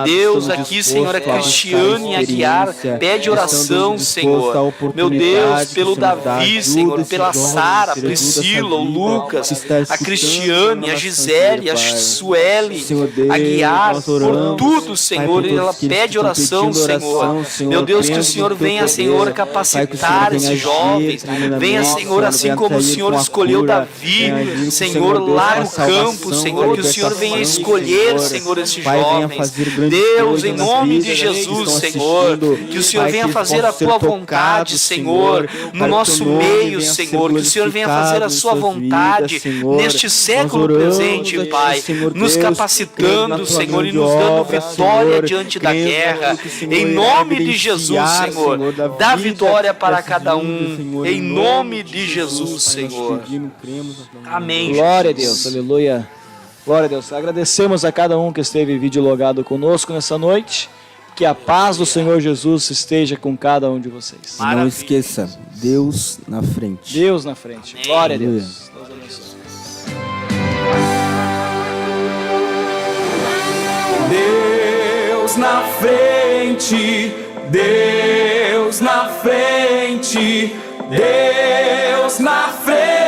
Deus, aqui, Senhor, a Cristiane Aguiar pede oração, Senhor. Meu Deus, pelo Davi, Senhor, pela Sara, a Priscila, o Lucas, a Cristiane, a Gisele, a Sueli, a Guiar, por tudo, Senhor, e ela pede oração, Senhor. Meu Deus, que o Senhor venha, Senhor, capacitar esses jovens, venha, Senhor, assim como o Senhor escolheu Davi, Senhor, lá no campo, Senhor, que o Senhor venha escolher, Senhor, esses jovens. Deus, em nome de Jesus, Senhor, que o Senhor venha fazer a tua vontade, Senhor, no nosso meio, Senhor, que o Senhor venha fazer a sua vontade neste século presente, Pai, nos capacitando, Senhor, e nos dando vitória diante da guerra, em nome de Jesus, Senhor, dá vitória para cada um, em nome de Jesus, Senhor. Amém. Glória a Deus, aleluia. Glória a Deus. Agradecemos a cada um que esteve videologado conosco nessa noite. Que a paz do Senhor Jesus esteja com cada um de vocês. Não esqueça, Deus na frente. Deus na frente. Amém. Glória a Deus. Deus abençoe. Deus na frente, Deus na frente, Deus na frente.